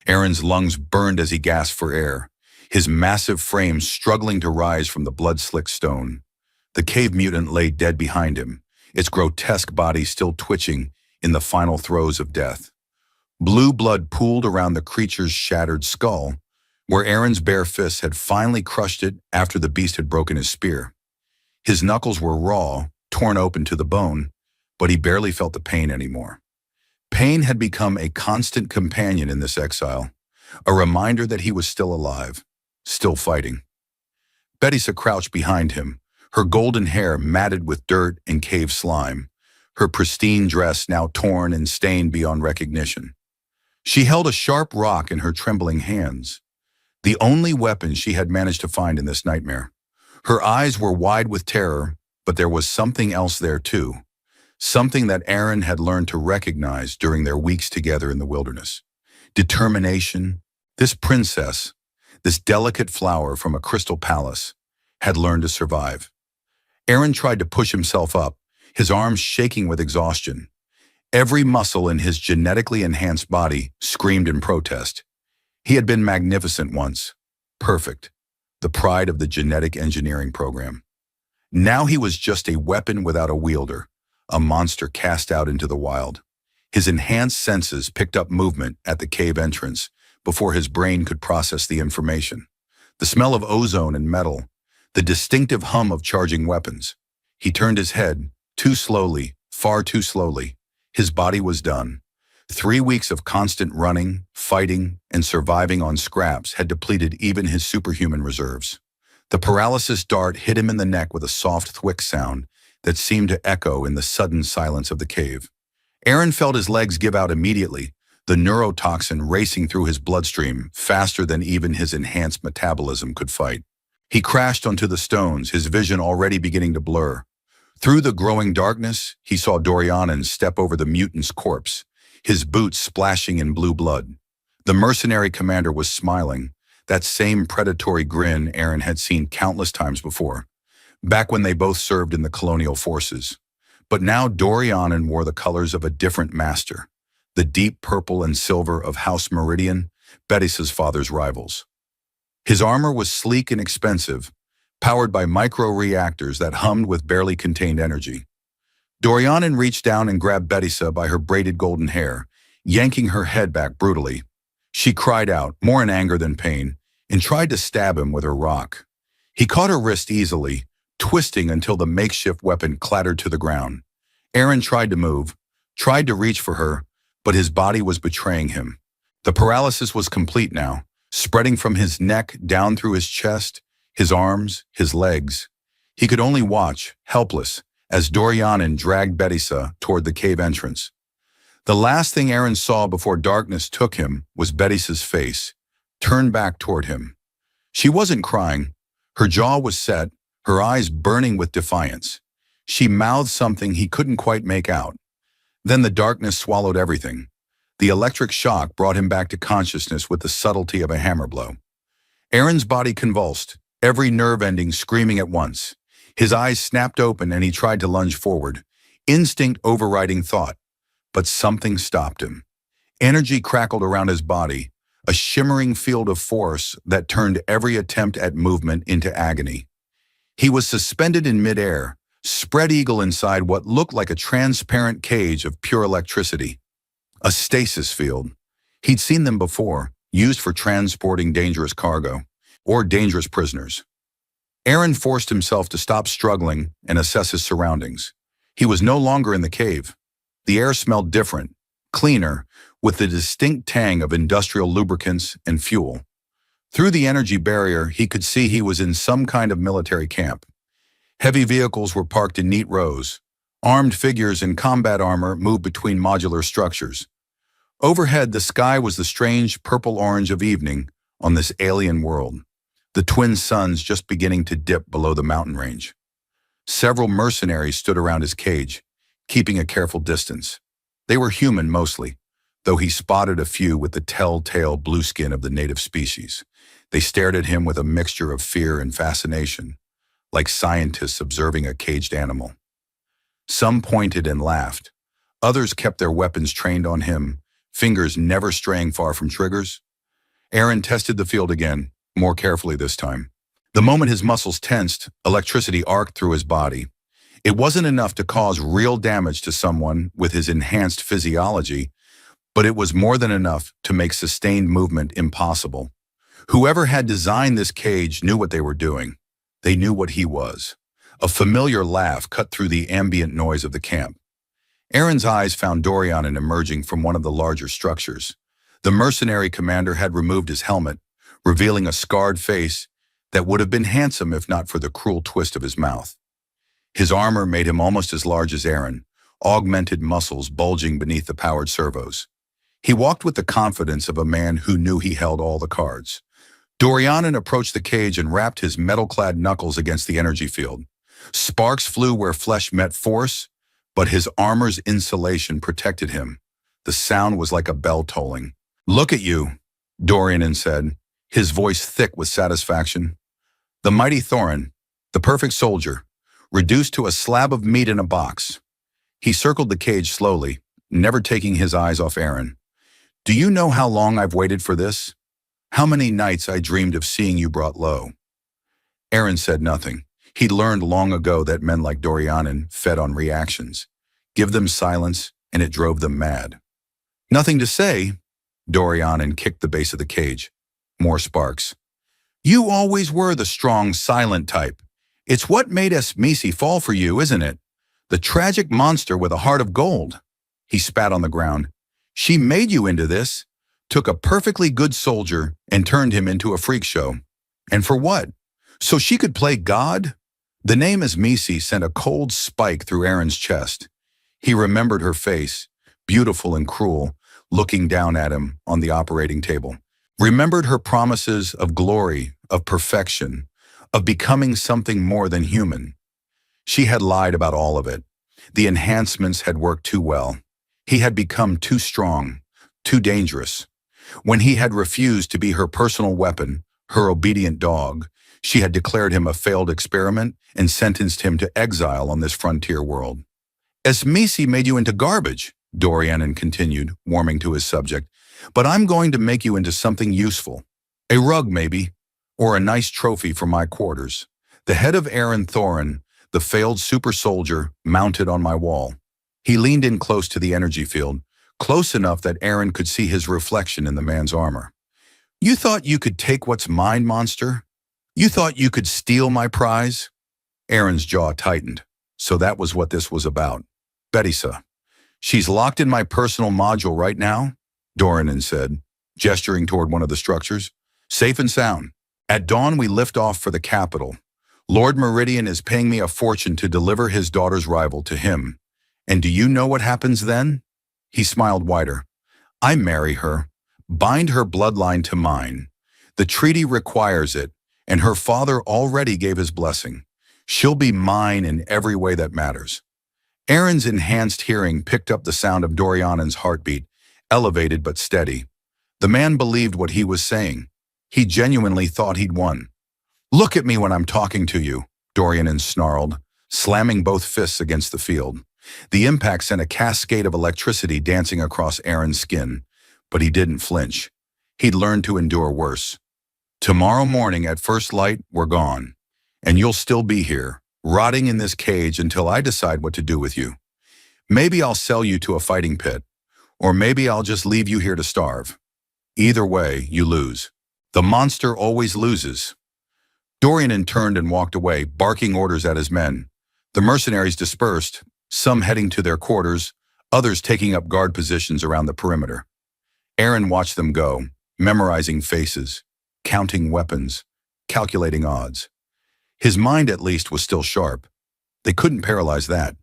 Aaron's lungs burned as he gasped for air, his massive frame struggling to rise from the blood-slicked stone. The cave mutant lay dead behind him, its grotesque body still twitching in the final throes of death. Blue blood pooled around the creature's shattered skull, where Aaron's bare fists had finally crushed it after the beast had broken his spear. His knuckles were raw, torn open to the bone, but he barely felt the pain anymore. Pain had become a constant companion in this exile, a reminder that he was still alive, still fighting. Betisa crouched behind him, her golden hair matted with dirt and cave slime, her pristine dress now torn and stained beyond recognition. She held a sharp rock in her trembling hands, the only weapon she had managed to find in this nightmare. Her eyes were wide with terror, but there was something else there too, something that Aaron had learned to recognize during their weeks together in the wilderness. Determination. This princess, this delicate flower from a crystal palace, had learned to survive. Aaron tried to push himself up, his arms shaking with exhaustion. Every muscle in his genetically enhanced body screamed in protest. He had been magnificent once, perfect, the pride of the genetic engineering program. Now he was just a weapon without a wielder, a monster cast out into the wild. His enhanced senses picked up movement at the cave entrance before his brain could process the information. The smell of ozone and metal, the distinctive hum of charging weapons. He turned his head, too slowly, far too slowly. His body was done. 3 weeks of constant running, fighting, and surviving on scraps had depleted even his superhuman reserves. The paralysis dart hit him in the neck with a soft thwick sound that seemed to echo in the sudden silence of the cave. Aaron felt his legs give out immediately, the neurotoxin racing through his bloodstream faster than even his enhanced metabolism could fight. He crashed onto the stones, his vision already beginning to blur. Through the growing darkness, he saw Dorianen step over the mutant's corpse, his boots splashing in blue blood. The mercenary commander was smiling, that same predatory grin Aaron had seen countless times before, back when they both served in the colonial forces. But now Dorianen wore the colors of a different master, the deep purple and silver of House Meridian, Betisa's father's rivals. His armor was sleek and expensive, powered by micro-reactors that hummed with barely contained energy. Dorianen reached down and grabbed Betisa by her braided golden hair, yanking her head back brutally. She cried out, more in anger than pain, and tried to stab him with her rock. He caught her wrist easily, twisting until the makeshift weapon clattered to the ground. Aaron tried to move, tried to reach for her, but his body was betraying him. The paralysis was complete now, spreading from his neck down through his chest, his arms, his legs. He could only watch, helpless, as Dorianen dragged Betisa toward the cave entrance. The last thing Aaron saw before darkness took him was Betisa's face, turned back toward him. She wasn't crying. Her jaw was set, her eyes burning with defiance. She mouthed something he couldn't quite make out. Then the darkness swallowed everything. The electric shock brought him back to consciousness with the subtlety of a hammer blow. Aaron's body convulsed, every nerve ending screaming at once. His eyes snapped open and he tried to lunge forward, instinct overriding thought. But something stopped him. Energy crackled around his body, a shimmering field of force that turned every attempt at movement into agony. He was suspended in midair, spread eagle inside what looked like a transparent cage of pure electricity. A stasis field. He'd seen them before, used for transporting dangerous cargo, or dangerous prisoners. Aaron forced himself to stop struggling and assess his surroundings. He was no longer in the cave. The air smelled different, cleaner, with the distinct tang of industrial lubricants and fuel. Through the energy barrier, he could see he was in some kind of military camp. Heavy vehicles were parked in neat rows. Armed figures in combat armor moved between modular structures. Overhead, the sky was the strange purple-orange of evening on this alien world, the twin suns just beginning to dip below the mountain range. Several mercenaries stood around his cage, keeping a careful distance. They were human mostly, though he spotted a few with the telltale blue skin of the native species. They stared at him with a mixture of fear and fascination, like scientists observing a caged animal. Some pointed and laughed. Others kept their weapons trained on him, fingers never straying far from triggers. Aaron tested the field again, more carefully this time. The moment his muscles tensed, electricity arced through his body. It wasn't enough to cause real damage to someone with his enhanced physiology, but it was more than enough to make sustained movement impossible. Whoever had designed this cage knew what they were doing. They knew what he was. A familiar laugh cut through the ambient noise of the camp. Aaron's eyes found Dorianin emerging from one of the larger structures. The mercenary commander had removed his helmet, revealing a scarred face that would have been handsome if not for the cruel twist of his mouth. His armor made him almost as large as Aaron, augmented muscles bulging beneath the powered servos. He walked with the confidence of a man who knew he held all the cards. Dorianin approached the cage and rapped his metal-clad knuckles against the energy field. Sparks flew where flesh met force, but his armor's insulation protected him. The sound was like a bell tolling. "Look at you," Dorianin said, his voice thick with satisfaction. The mighty Thorin, the perfect soldier, reduced to a slab of meat in a box. He circled the cage slowly, never taking his eyes off Aaron. "Do you know how long I've waited for this? How many nights I dreamed of seeing you brought low?" Aaron said nothing. He'd learned long ago that men like Dorianin fed on reactions. Give them silence, and it drove them mad. "Nothing to say?" Dorianin kicked the base of the cage. More sparks. "You always were the strong, silent type. It's what made Misi fall for you, isn't it? The tragic monster with a heart of gold." He spat on the ground. "She made you into this, took a perfectly good soldier and turned him into a freak show. And for what? So she could play God?" The name Misi sent a cold spike through Aaron's chest. He remembered her face, beautiful and cruel, looking down at him on the operating table. Remembered her promises of glory, of perfection, of becoming something more than human. She had lied about all of it. The enhancements had worked too well. He had become too strong, too dangerous. When he had refused to be her personal weapon, her obedient dog, she had declared him a failed experiment and sentenced him to exile on this frontier world. "Misi made you into garbage," Dorianin continued, warming to his subject, "but I'm going to make you into something useful. A rug, maybe, or a nice trophy for my quarters. The head of Aaron Thorin, the failed super soldier, mounted on my wall." He leaned in close to the energy field, close enough that Aaron could see his reflection in the man's armor. "You thought you could take what's mine, monster? You thought you could steal my prize?" Aaron's jaw tightened. So that was what this was about. "Betisa. She's locked in my personal module right now," Dorianin said, gesturing toward one of the structures. "Safe and sound. At dawn we lift off for the capital. Lord Meridian is paying me a fortune to deliver his daughter's rival to him. And do you know what happens then?" He smiled wider. "I marry her, bind her bloodline to mine. The treaty requires it, and her father already gave his blessing. She'll be mine in every way that matters." Aaron's enhanced hearing picked up the sound of Dorianin's heartbeat, elevated but steady. The man believed what he was saying. He genuinely thought he'd won. "Look at me when I'm talking to you," Dorianin snarled, slamming both fists against the field. The impact sent a cascade of electricity dancing across Aaron's skin, but he didn't flinch. He'd learned to endure worse. "Tomorrow morning at first light, we're gone. And you'll still be here, rotting in this cage until I decide what to do with you. Maybe I'll sell you to a fighting pit, or maybe I'll just leave you here to starve. Either way, you lose. The monster always loses." Dorianin turned and walked away, barking orders at his men. The mercenaries dispersed, some heading to their quarters, others taking up guard positions around the perimeter. Aaron watched them go, memorizing faces, counting weapons, calculating odds. His mind, at least, was still sharp. They couldn't paralyze that.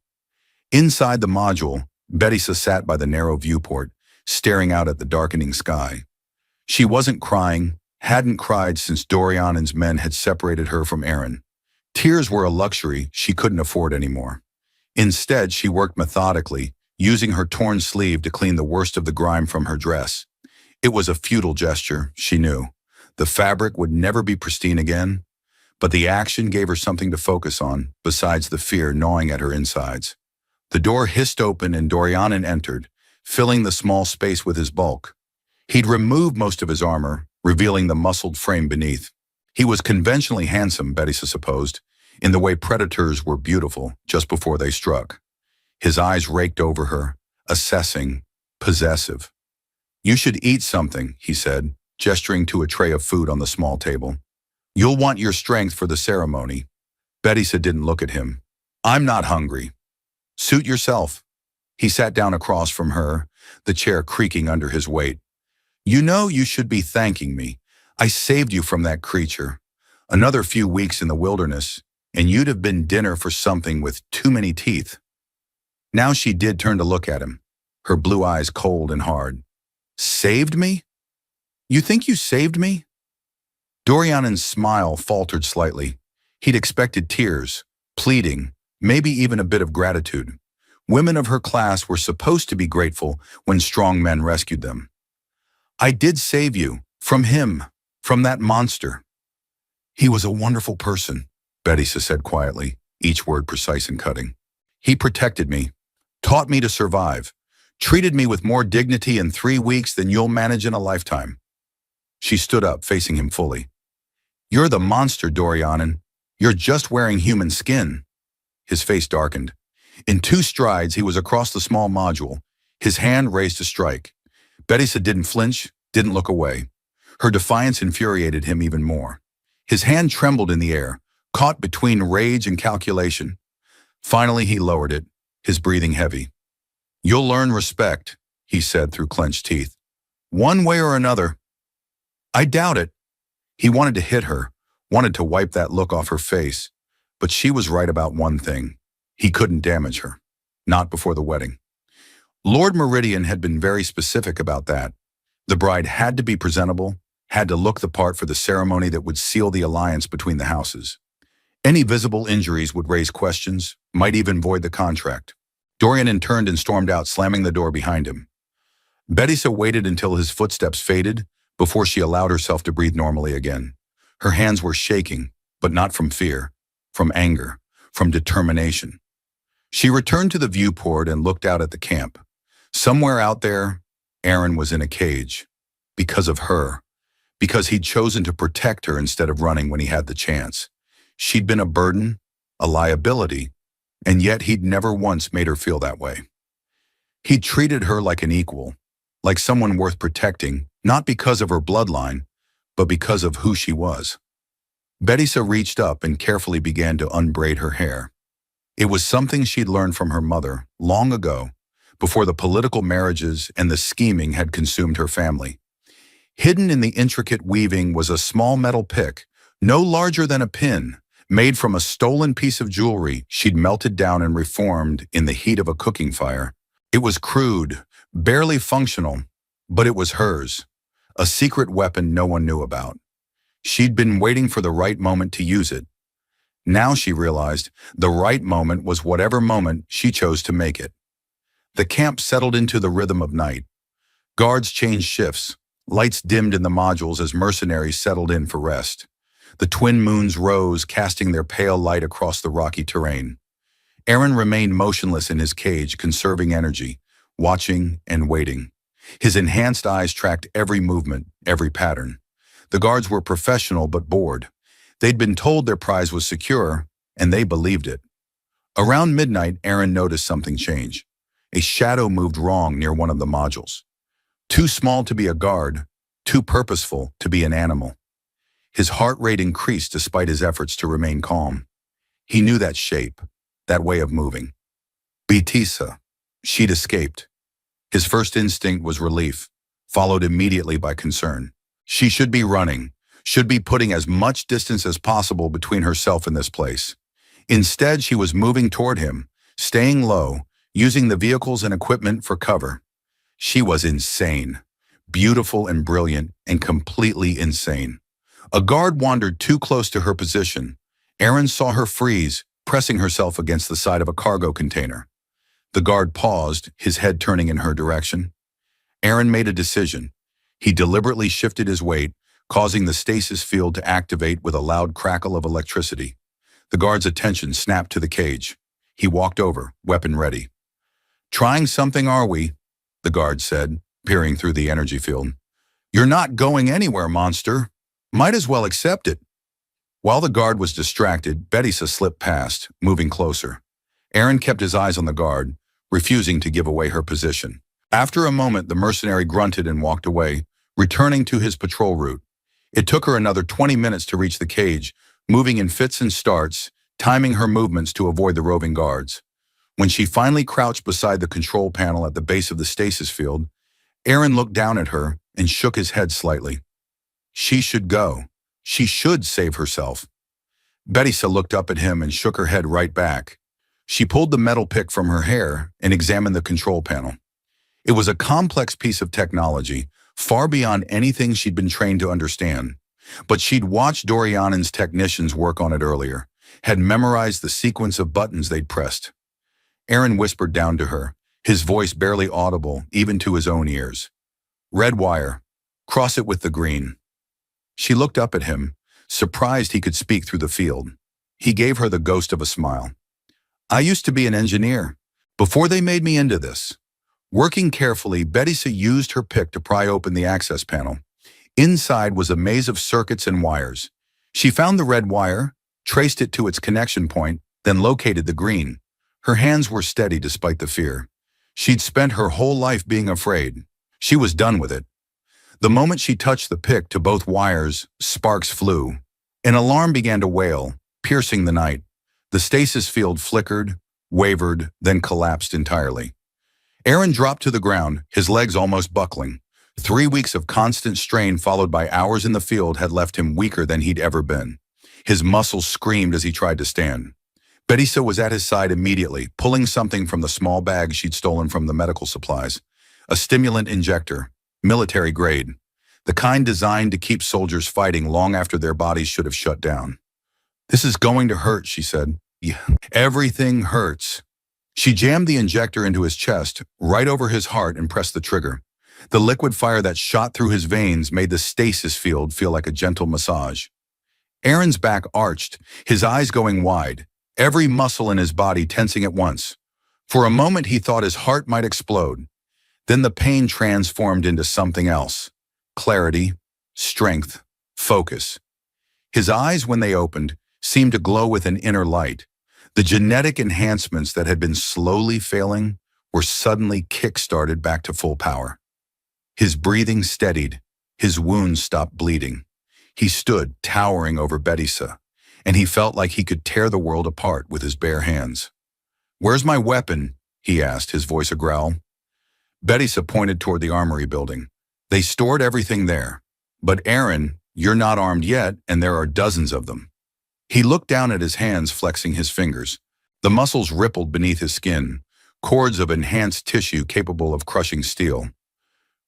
Inside the module, Betisa sat by the narrow viewport, staring out at the darkening sky. She wasn't crying, hadn't cried since Dorianin's men had separated her from Aaron. Tears were a luxury she couldn't afford anymore. Instead, she worked methodically, using her torn sleeve to clean the worst of the grime from her dress. It was a futile gesture, she knew. The fabric would never be pristine again, but the action gave her something to focus on, besides the fear gnawing at her insides. The door hissed open and Dorianin entered, filling the small space with his bulk. He'd removed most of his armor, revealing the muscled frame beneath. He was conventionally handsome, Betty supposed, in the way predators were beautiful just before they struck. His eyes raked over her, assessing, possessive. "You should eat something," he said, gesturing to a tray of food on the small table. "You'll want your strength for the ceremony." Betty didn't look at him. "I'm not hungry." "Suit yourself." He sat down across from her, the chair creaking under his weight. "You know you should be thanking me. I saved you from that creature. Another few weeks in the wilderness, and you'd have been dinner for something with too many teeth." Now she did turn to look at him, her blue eyes cold and hard. "Saved me? You think you saved me?" Dorian's smile faltered slightly. He'd expected tears, pleading, maybe even a bit of gratitude. Women of her class were supposed to be grateful when strong men rescued them. "I did save you, from him, from that monster." "He was a wonderful person," Betty said quietly, each word precise and cutting. "He protected me, taught me to survive, treated me with more dignity in 3 weeks than you'll manage in a lifetime." She stood up, facing him fully. "You're the monster, Dorian. You're just wearing human skin." His face darkened. In 2 strides, he was across the small module, his hand raised to strike. Betty didn't flinch, didn't look away. Her defiance infuriated him even more. His hand trembled in the air, caught between rage and calculation. Finally, he lowered it, his breathing heavy. "You'll learn respect," he said through clenched teeth. "One way or another." "I doubt it." He wanted to hit her, wanted to wipe that look off her face, but she was right about one thing. He couldn't damage her. Not before the wedding. Lord Meridian had been very specific about that. The bride had to be presentable, had to look the part for the ceremony that would seal the alliance between the houses. Any visible injuries would raise questions, might even void the contract. Dorian turned and stormed out, slamming the door behind him. Betty waited until his footsteps faded before she allowed herself to breathe normally again. Her hands were shaking, but not from fear, from anger, from determination. She returned to the viewport and looked out at the camp. Somewhere out there, Aaron was in a cage. Because of her. Because he'd chosen to protect her instead of running when he had the chance. She'd been a burden, a liability, and yet he'd never once made her feel that way. He'd treated her like an equal, like someone worth protecting, not because of her bloodline, but because of who she was. Betty reached up and carefully began to unbraid her hair. It was something she'd learned from her mother long ago, before the political marriages and the scheming had consumed her family. Hidden in the intricate weaving was a small metal pick, no larger than a pin, made from a stolen piece of jewelry she'd melted down and reformed in the heat of a cooking fire. It was crude, barely functional, but it was hers, a secret weapon no one knew about. She'd been waiting for the right moment to use it. Now she realized the right moment was whatever moment she chose to make it. The camp settled into the rhythm of night. Guards changed shifts. Lights dimmed in the modules as mercenaries settled in for rest. The twin moons rose, casting their pale light across the rocky terrain. Aaron remained motionless in his cage, conserving energy, watching and waiting. His enhanced eyes tracked every movement, every pattern. The guards were professional but bored. They'd been told their prize was secure, and they believed it. Around midnight, Aaron noticed something change. A shadow moved wrong near one of the modules. Too small to be a guard, too purposeful to be an animal. His heart rate increased despite his efforts to remain calm. He knew that shape, that way of moving. Betisa. She'd escaped. His first instinct was relief, followed immediately by concern. She should be running, should be putting as much distance as possible between herself and this place. Instead, she was moving toward him, staying low, using the vehicles and equipment for cover. She was insane, beautiful and brilliant, and completely insane. A guard wandered too close to her position. Aaron saw her freeze, pressing herself against the side of a cargo container. The guard paused, his head turning in her direction. Aaron made a decision. He deliberately shifted his weight, causing the stasis field to activate with a loud crackle of electricity. The guard's attention snapped to the cage. He walked over, weapon ready. "Trying something, are we?" the guard said, peering through the energy field. "You're not going anywhere, monster. Might as well accept it." While the guard was distracted, Betisa slipped past, moving closer. Aaron kept his eyes on the guard, refusing to give away her position. After a moment, the mercenary grunted and walked away, returning to his patrol route. It took her another 20 minutes to reach the cage, moving in fits and starts, timing her movements to avoid the roving guards. When she finally crouched beside the control panel at the base of the stasis field, Aaron looked down at her and shook his head slightly. She should go. She should save herself. Betisa looked up at him and shook her head right back. She pulled the metal pick from her hair and examined the control panel. It was a complex piece of technology, far beyond anything she'd been trained to understand. But she'd watched Dorianen's technicians work on it earlier, had memorized the sequence of buttons they'd pressed. Aaron whispered down to her, his voice barely audible even to his own ears. "Red wire. Cross it with the green." She looked up at him, surprised he could speak through the field. He gave her the ghost of a smile. "I used to be an engineer, before they made me into this." Working carefully, Betisa used her pick to pry open the access panel. Inside was a maze of circuits and wires. She found the red wire, traced it to its connection point, then located the green. Her hands were steady despite the fear. She'd spent her whole life being afraid. She was done with it. The moment she touched the pick to both wires, sparks flew. An alarm began to wail, piercing the night. The stasis field flickered, wavered, then collapsed entirely. Aaron dropped to the ground, his legs almost buckling. 3 weeks of constant strain followed by hours in the field had left him weaker than he'd ever been. His muscles screamed as he tried to stand. Betisa was at his side immediately, pulling something from the small bag she'd stolen from the medical supplies. A stimulant injector, military grade, the kind designed to keep soldiers fighting long after their bodies should have shut down. "This is going to hurt," she said. "Yeah, everything hurts." She jammed the injector into his chest, right over his heart, and pressed the trigger. The liquid fire that shot through his veins made the stasis field feel like a gentle massage. Aaron's back arched, his eyes going wide, every muscle in his body tensing at once. For a moment he thought his heart might explode. Then the pain transformed into something else. Clarity, strength, focus. His eyes, when they opened, seemed to glow with an inner light. The genetic enhancements that had been slowly failing were suddenly kick-started back to full power. His breathing steadied, his wounds stopped bleeding. He stood, towering over Betisa, and he felt like he could tear the world apart with his bare hands. "Where's my weapon?" he asked, his voice a growl. Betisa pointed toward the armory building. "They stored everything there. But Aaron, you're not armed yet, and there are dozens of them." He looked down at his hands, flexing his fingers. The muscles rippled beneath his skin, cords of enhanced tissue capable of crushing steel.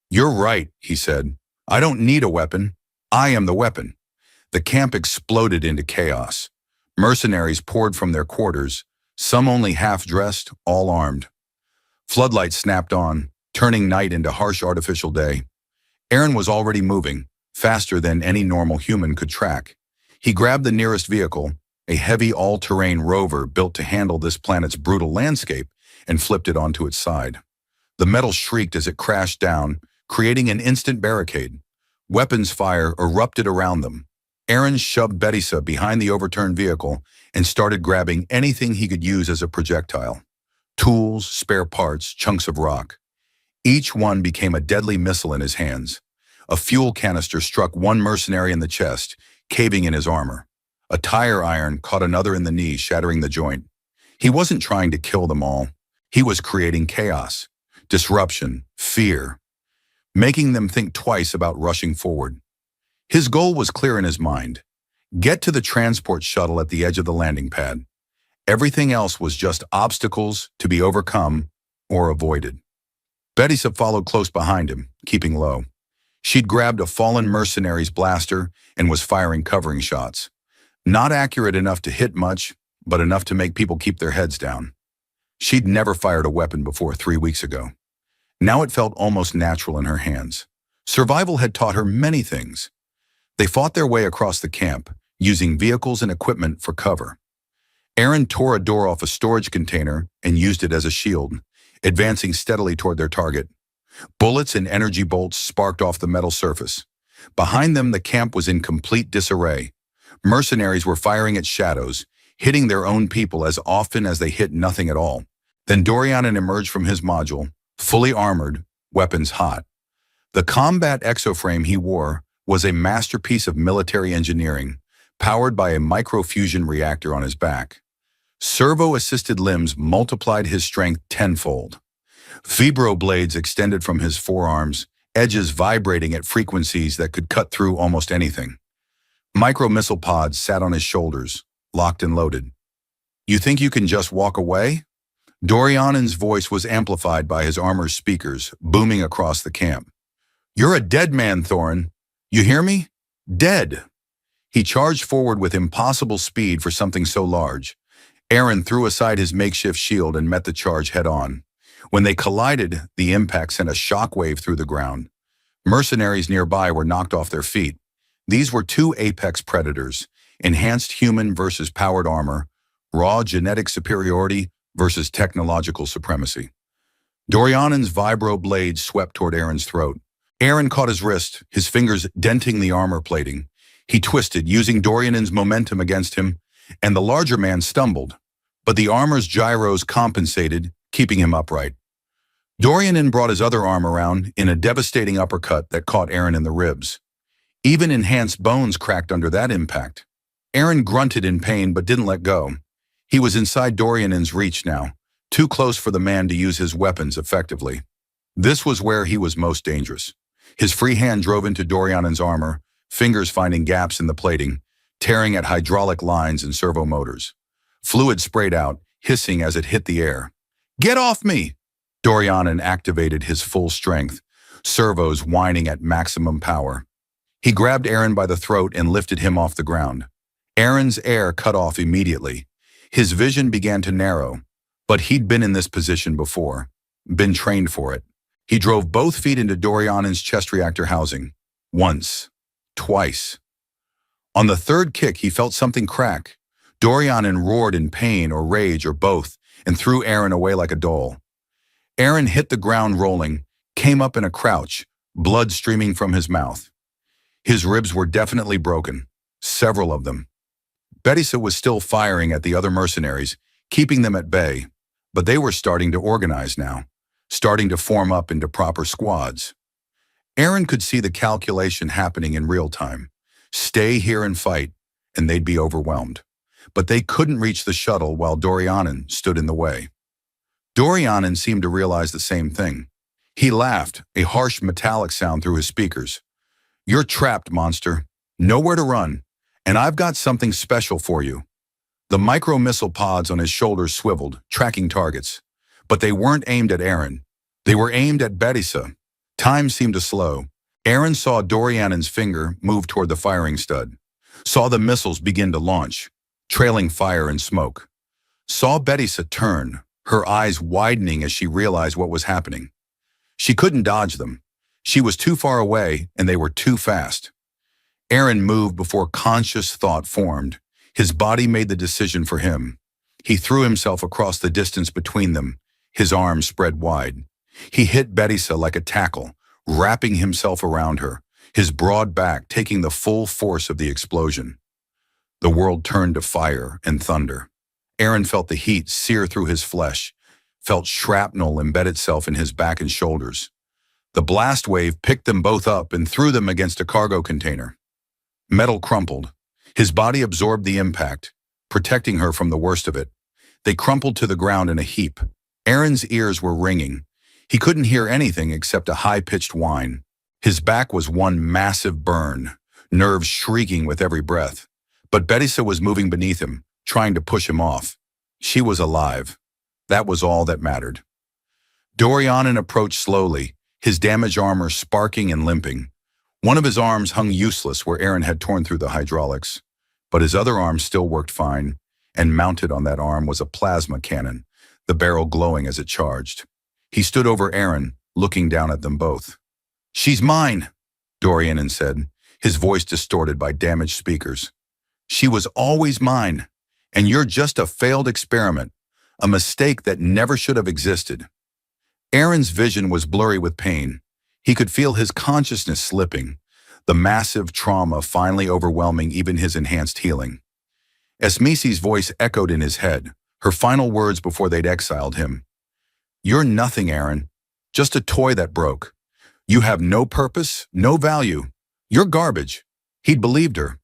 "You're right," he said. "I don't need a weapon. I am the weapon." The camp exploded into chaos. Mercenaries poured from their quarters, some only half-dressed, all armed. Floodlights snapped on, turning night into harsh artificial day. Aaron was already moving, faster than any normal human could track. He grabbed the nearest vehicle, a heavy all-terrain rover built to handle this planet's brutal landscape, and flipped it onto its side. The metal shrieked as it crashed down, creating an instant barricade. Weapons fire erupted around them. Aaron shoved Betisa behind the overturned vehicle and started grabbing anything he could use as a projectile. Tools, spare parts, chunks of rock. Each one became a deadly missile in his hands. A fuel canister struck one mercenary in the chest, caving in his armor. A tire iron caught another in the knee, shattering the joint. He wasn't trying to kill them all. He was creating chaos, disruption, fear, making them think twice about rushing forward. His goal was clear in his mind. Get to the transport shuttle at the edge of the landing pad. Everything else was just obstacles to be overcome or avoided. Betisa followed close behind him, keeping low. She'd grabbed a fallen mercenary's blaster and was firing covering shots. Not accurate enough to hit much, but enough to make people keep their heads down. She'd never fired a weapon before 3 weeks ago. Now it felt almost natural in her hands. Survival had taught her many things. They fought their way across the camp, using vehicles and equipment for cover. Aaron tore a door off a storage container and used it as a shield, advancing steadily toward their target. Bullets and energy bolts sparked off the metal surface. Behind them, the camp was in complete disarray. Mercenaries were firing at shadows, hitting their own people as often as they hit nothing at all. Then Dorianin emerged from his module, fully armored, weapons hot. The combat exoframe he wore was a masterpiece of military engineering, powered by a microfusion reactor on his back. Servo-assisted limbs multiplied his strength tenfold. Vibro blades extended from his forearms, edges vibrating at frequencies that could cut through almost anything. Micro-missile pods sat on his shoulders, locked and loaded. "You think you can just walk away?" Dorianin's voice was amplified by his armor's speakers, booming across the camp. "You're a dead man, Thorin. You hear me? Dead." He charged forward with impossible speed for something so large. Eren threw aside his makeshift shield and met the charge head-on. When they collided, the impact sent a shockwave through the ground. Mercenaries nearby were knocked off their feet. These were two apex predators, enhanced human versus powered armor, raw genetic superiority versus technological supremacy. Dorianin's vibro blade swept toward Eren's throat. Eren caught his wrist, his fingers denting the armor plating. He twisted, using Dorianin's momentum against him, and the larger man stumbled, but the armor's gyros compensated, keeping him upright. Dorianin brought his other arm around in a devastating uppercut that caught Eren in the ribs. Even enhanced bones cracked under that impact. Eren grunted in pain but didn't let go. He was inside Dorianin's reach now, too close for the man to use his weapons effectively. This was where he was most dangerous. His free hand drove into Dorianin's armor, fingers finding gaps in the plating, tearing at hydraulic lines and servo motors. Fluid sprayed out, hissing as it hit the air. "Get off me!" Dorianin activated his full strength, servos whining at maximum power. He grabbed Eren by the throat and lifted him off the ground. Eren's air cut off immediately. His vision began to narrow, but he'd been in this position before, been trained for it. He drove both feet into Dorianin's chest reactor housing. Once. Twice. On the third kick, he felt something crack. Dorianin roared in pain or rage or both and threw Eren away like a doll. Eren hit the ground rolling, came up in a crouch, blood streaming from his mouth. His ribs were definitely broken, several of them. Betisa was still firing at the other mercenaries, keeping them at bay, but they were starting to organize now, starting to form up into proper squads. Eren could see the calculation happening in real time. Stay here and fight, and they'd be overwhelmed. But they couldn't reach the shuttle while Dorianin stood in the way. Dorianin seemed to realize the same thing. He laughed, a harsh metallic sound through his speakers. "You're trapped, monster. Nowhere to run, and I've got something special for you." The micro-missile pods on his shoulders swiveled, tracking targets. But they weren't aimed at Eren. They were aimed at Betisa. Time seemed to slow. Eren saw Dorianin's finger move toward the firing stud. Saw the missiles begin to launch, trailing fire and smoke. Saw Betisa turn, her eyes widening as she realized what was happening. She couldn't dodge them. She was too far away, and they were too fast. Eren moved before conscious thought formed. His body made the decision for him. He threw himself across the distance between them, his arms spread wide. He hit Betisa like a tackle, wrapping himself around her, his broad back taking the full force of the explosion. The world turned to fire and thunder. Eren felt the heat sear through his flesh, felt shrapnel embed itself in his back and shoulders. The blast wave picked them both up and threw them against a cargo container. Metal crumpled. His body absorbed the impact, protecting her from the worst of it. They crumpled to the ground in a heap. Eren's ears were ringing. He couldn't hear anything except a high-pitched whine. His back was one massive burn, nerves shrieking with every breath. But Betisa was moving beneath him, trying to push him off. She was alive. That was all that mattered. Dorianin approached slowly, his damaged armor sparking and limping. One of his arms hung useless where Eren had torn through the hydraulics, but his other arm still worked fine, and mounted on that arm was a plasma cannon, the barrel glowing as it charged. He stood over Eren, looking down at them both. "She's mine," Dorianin said, his voice distorted by damaged speakers. "She was always mine, and you're just a failed experiment, a mistake that never should have existed." Aaron's vision was blurry with pain. He could feel his consciousness slipping, the massive trauma finally overwhelming even his enhanced healing. Esmesi's voice echoed in his head, her final words before they'd exiled him. "You're nothing, Aaron. Just a toy that broke. You have no purpose, no value. You're garbage." He'd believed her.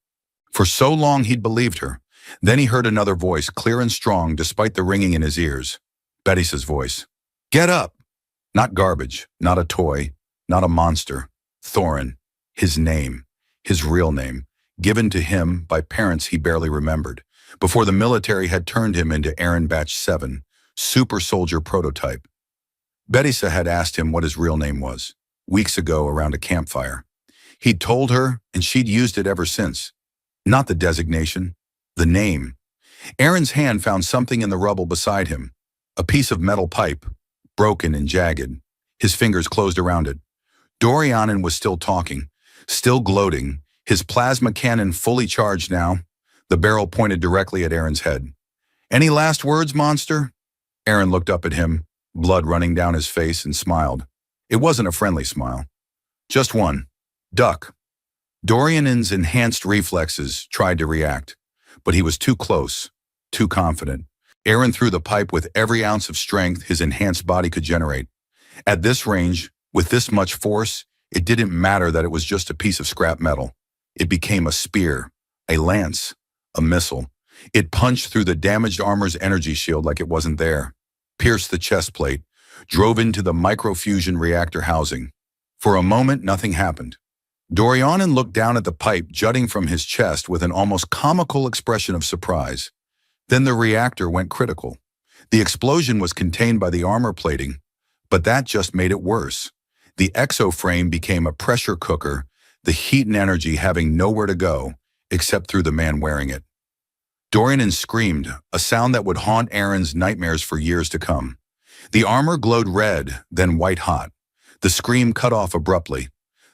For so long he'd believed her. Then he heard another voice, clear and strong despite the ringing in his ears. Betty's voice. "Get up!" Not garbage, not a toy, not a monster. Thorin. His name. His real name. Given to him by parents he barely remembered, before the military had turned him into Aaron Batch 7, super soldier prototype. Betisa had asked him what his real name was, weeks ago around a campfire. He'd told her, and she'd used it ever since. Not the designation, the name. Aaron's hand found something in the rubble beside him, a piece of metal pipe, broken and jagged. His fingers closed around it. Dorianin was still talking, still gloating, his plasma cannon fully charged now, the barrel pointed directly at Aaron's head. "Any last words, monster?" Aaron looked up at him, blood running down his face, and smiled. It wasn't a friendly smile. Just one. Duck. Dorianin's enhanced reflexes tried to react, but he was too close, too confident. Aaron threw the pipe with every ounce of strength his enhanced body could generate. At this range, with this much force, it didn't matter that it was just a piece of scrap metal. It became a spear, a lance, a missile. It punched through the damaged armor's energy shield like it wasn't there, pierced the chest plate, drove into the microfusion reactor housing. For a moment, nothing happened. Dorianin looked down at the pipe jutting from his chest with an almost comical expression of surprise. Then the reactor went critical. The explosion was contained by the armor plating, but that just made it worse. The exoframe became a pressure cooker, the heat and energy having nowhere to go except through the man wearing it. Dorianin screamed, a sound that would haunt Aaron's nightmares for years to come. The armor glowed red, then white-hot. The scream cut off abruptly.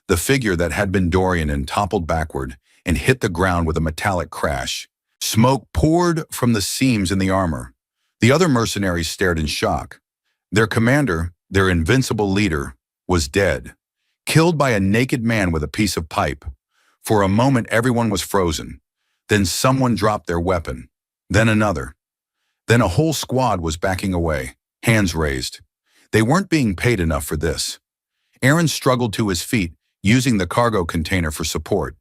The figure that had been Dorianin toppled backward and hit the ground with a metallic crash. Smoke poured from the seams in the armor. The other mercenaries stared in shock. Their commander, their invincible leader, was dead, killed by a naked man with a piece of pipe. For a moment, everyone was frozen. Then someone dropped their weapon. Then another. Then a whole squad was backing away, hands raised. They weren't being paid enough for this. Aaron struggled to his feet, using the cargo container for support.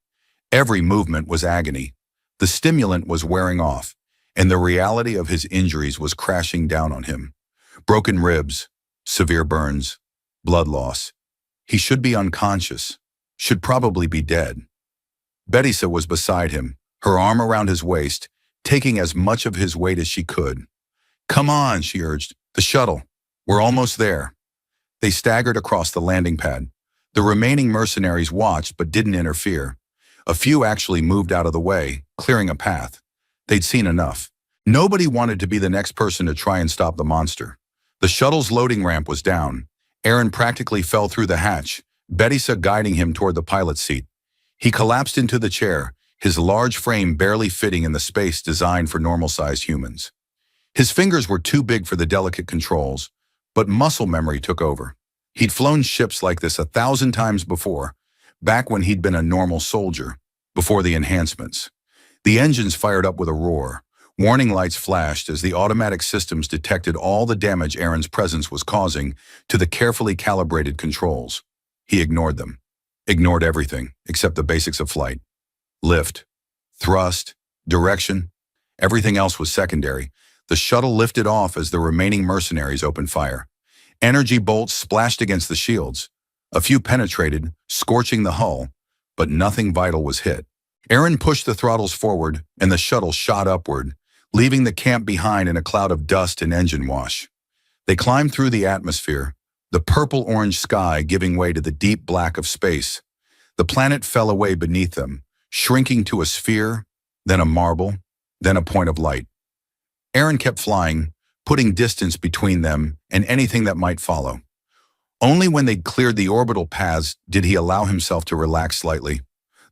Every movement was agony. The stimulant was wearing off, and the reality of his injuries was crashing down on him. Broken ribs, severe burns, blood loss. He should be unconscious, should probably be dead. Betisa was beside him, her arm around his waist, taking as much of his weight as she could. "Come on," she urged. "The shuttle. We're almost there." They staggered across the landing pad. The remaining mercenaries watched but didn't interfere. A few actually moved out of the way, clearing a path. They'd seen enough. Nobody wanted to be the next person to try and stop the monster. The shuttle's loading ramp was down. Aaron practically fell through the hatch, Betisa guiding him toward the pilot's seat. He collapsed into the chair, his large frame barely fitting in the space designed for normal-sized humans. His fingers were too big for the delicate controls, but muscle memory took over. He'd flown ships like this 1,000 times before, back when he'd been a normal soldier, before the enhancements. The engines fired up with a roar. Warning lights flashed as the automatic systems detected all the damage Aaron's presence was causing to the carefully calibrated controls. He ignored them. Ignored everything, except the basics of flight. Lift, thrust, direction. Everything else was secondary. The shuttle lifted off as the remaining mercenaries opened fire. Energy bolts splashed against the shields. A few penetrated, scorching the hull, but nothing vital was hit. Aaron pushed the throttles forward, and the shuttle shot upward, leaving the camp behind in a cloud of dust and engine wash. They climbed through the atmosphere, the purple-orange sky giving way to the deep black of space. The planet fell away beneath them, shrinking to a sphere, then a marble, then a point of light. Aaron kept flying, putting distance between them and anything that might follow. Only when they'd cleared the orbital paths did he allow himself to relax slightly.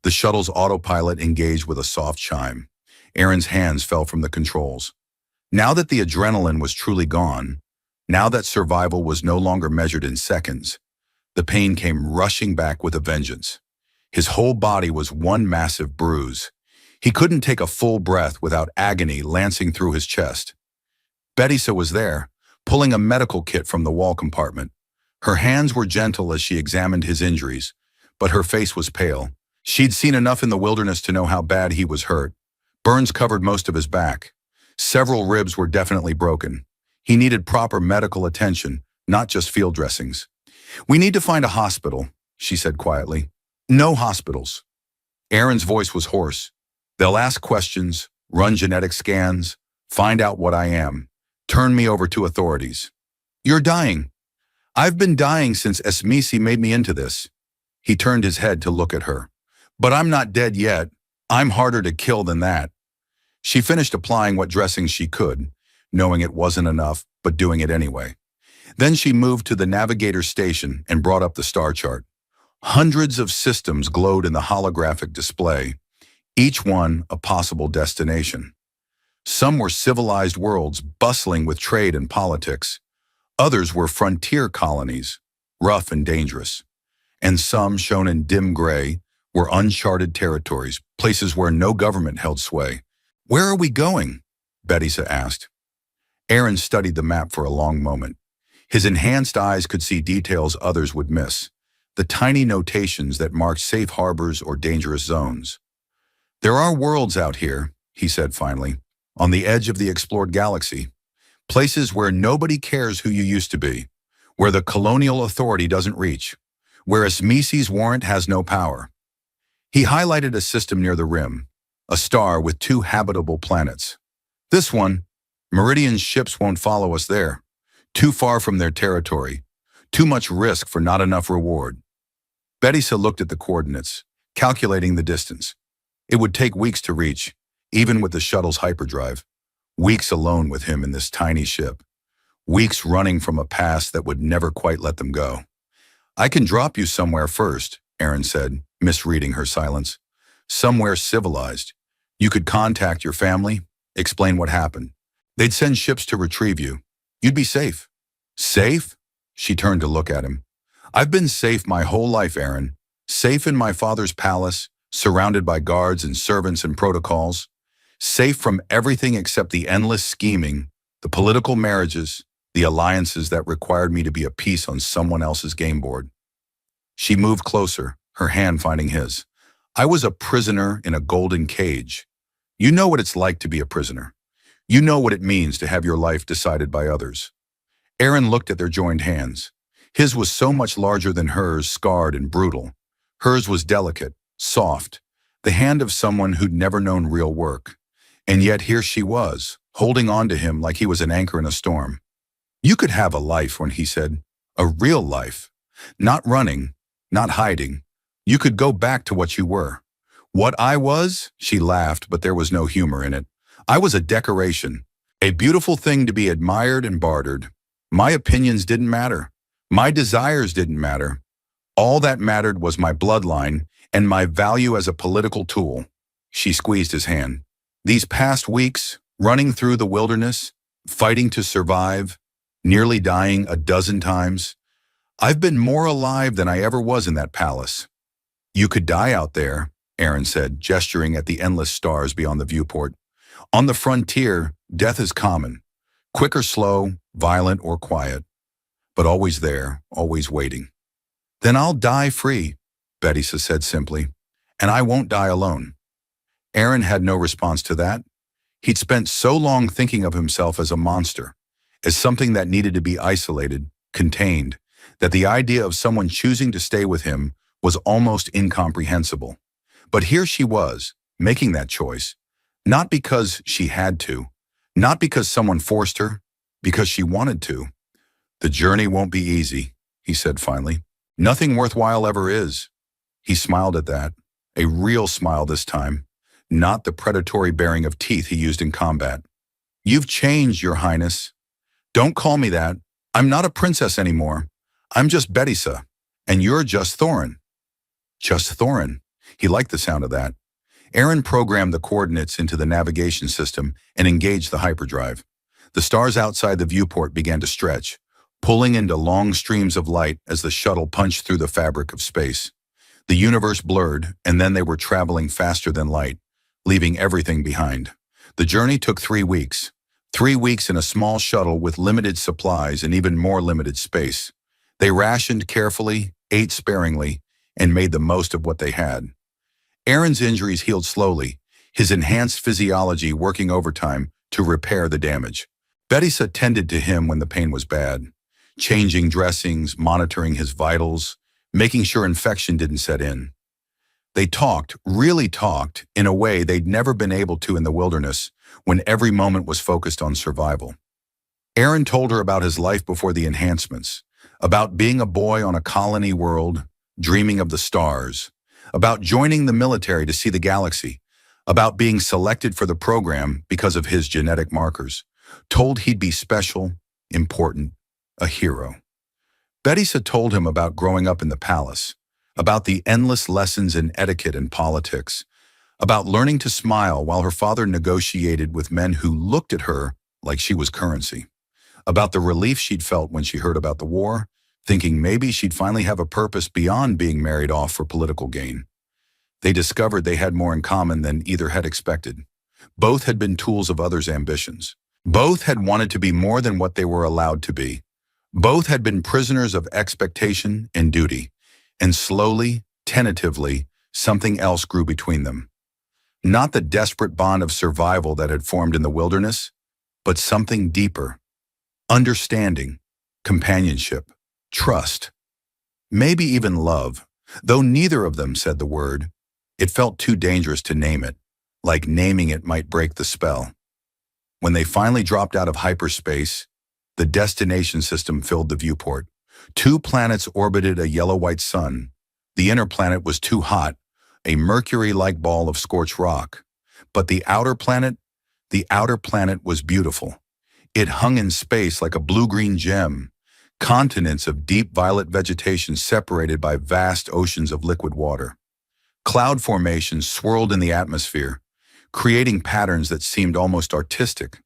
The shuttle's autopilot engaged with a soft chime. Aaron's hands fell from the controls. Now that the adrenaline was truly gone, Now that survival was no longer measured in seconds, the pain came rushing back with a vengeance. His whole body was one massive bruise. He couldn't take a full breath without agony lancing through his chest. Betisa was there, pulling a medical kit from the wall compartment. Her hands were gentle as she examined his injuries, but her face was pale. She'd seen enough in the wilderness to know how bad he was hurt. Burns covered most of his back. Several ribs were definitely broken. He needed proper medical attention, not just field dressings. "We need to find a hospital," she said quietly. "No hospitals." Aaron's voice was hoarse. "They'll ask questions, run genetic scans, find out what I am, turn me over to authorities." "You're dying." "I've been dying since Esmisi made me into this." He turned his head to look at her. "But I'm not dead yet. I'm harder to kill than that." She finished applying what dressings she could, knowing it wasn't enough, but doing it anyway. Then she moved to the navigator station and brought up the star chart. Hundreds of systems glowed in the holographic display, each one a possible destination. Some were civilized worlds bustling with trade and politics. Others were frontier colonies, rough and dangerous. And some, shown in dim gray, were uncharted territories, places where no government held sway. "Where are we going?" Betisa asked. Aaron studied the map for a long moment. His enhanced eyes could see details others would miss, the tiny notations that marked safe harbors or dangerous zones. "There are worlds out here," he said finally, "on the edge of the explored galaxy. Places where nobody cares who you used to be, where the colonial authority doesn't reach, where Esmisi's warrant has no power." He highlighted a system near the rim, a star with 2 habitable planets. "This one, Meridian's ships won't follow us there. Too far from their territory. Too much risk for not enough reward." Betisa looked at the coordinates, calculating the distance. It would take weeks to reach, even with the shuttle's hyperdrive. Weeks alone with him in this tiny ship. Weeks running from a past that would never quite let them go. "I can drop you somewhere first," Aaron said, misreading her silence. "Somewhere civilized. You could contact your family, explain what happened. They'd send ships to retrieve you. You'd be safe." "Safe?" She turned to look at him. "I've been safe my whole life, Aaron. Safe in my father's palace, surrounded by guards and servants and protocols. Safe from everything except the endless scheming, the political marriages, the alliances that required me to be a piece on someone else's game board." She moved closer, her hand finding his. "I was a prisoner in a golden cage. You know what it's like to be a prisoner. You know what it means to have your life decided by others." Aaron looked at their joined hands. His was so much larger than hers, scarred and brutal. Hers was delicate, soft, the hand of someone who'd never known real work. And yet here she was, holding on to him like he was an anchor in a storm. "You could have a life," when he said, "a real life. Not running, not hiding. You could go back to what you were." "What I was?" She laughed, but there was no humor in it. "I was a decoration, a beautiful thing to be admired and bartered. My opinions didn't matter. My desires didn't matter. All that mattered was my bloodline and my value as a political tool." She squeezed his hand. "These past weeks, running through the wilderness, fighting to survive, nearly dying a dozen times, I've been more alive than I ever was in that palace." "You could die out there," Aaron said, gesturing at the endless stars beyond the viewport. "On the frontier, death is common. Quick or slow, violent or quiet. But always there, always waiting." "Then I'll die free," Betisa said simply. "And I won't die alone." Aaron had no response to that. He'd spent so long thinking of himself as a monster, as something that needed to be isolated, contained, that the idea of someone choosing to stay with him was almost incomprehensible. But here she was, making that choice, not because she had to, not because someone forced her, because she wanted to. "The journey won't be easy," he said finally. "Nothing worthwhile ever is." He smiled at that, a real smile this time, not the predatory baring of teeth he used in combat. "You've changed, Your Highness. Don't call me that. I'm not a princess anymore. I'm just Betisa, and you're just Thorin." Just Thorin. He liked the sound of that. Aaron programmed the coordinates into the navigation system and engaged the hyperdrive. The stars outside the viewport began to stretch, pulling into long streams of light as the shuttle punched through the fabric of space. The universe blurred, and then they were traveling faster than light, leaving everything behind. The journey took 3 weeks. 3 weeks in a small shuttle with limited supplies and even more limited space. They rationed carefully, ate sparingly, and made the most of what they had. Aaron's injuries healed slowly, his enhanced physiology working overtime to repair the damage. Betisa tended to him when the pain was bad, changing dressings, monitoring his vitals, making sure infection didn't set in. They talked, really talked, in a way they'd never been able to in the wilderness, when every moment was focused on survival. Aaron told her about his life before the enhancements, about being a boy on a colony world, dreaming of the stars, about joining the military to see the galaxy, about being selected for the program because of his genetic markers, told he'd be special, important, a hero. Betisa told him about growing up in the palace, about the endless lessons in etiquette and politics, about learning to smile while her father negotiated with men who looked at her like she was currency, about the relief she'd felt when she heard about the war, thinking maybe she'd finally have a purpose beyond being married off for political gain. They discovered they had more in common than either had expected. Both had been tools of others' ambitions. Both had wanted to be more than what they were allowed to be. Both had been prisoners of expectation and duty, and slowly, tentatively, something else grew between them. Not the desperate bond of survival that had formed in the wilderness, but something deeper. Understanding, companionship, trust, maybe even love, though neither of them said the word. It felt too dangerous to name it, like naming it might break the spell. When they finally dropped out of hyperspace, the destination system filled the viewport. 2 planets orbited a yellow-white sun. The inner planet was too hot, a mercury-like ball of scorched rock. But the outer planet was beautiful. It hung in space like a blue-green gem, continents of deep violet vegetation separated by vast oceans of liquid water. Cloud formations swirled in the atmosphere, creating patterns that seemed almost artistic.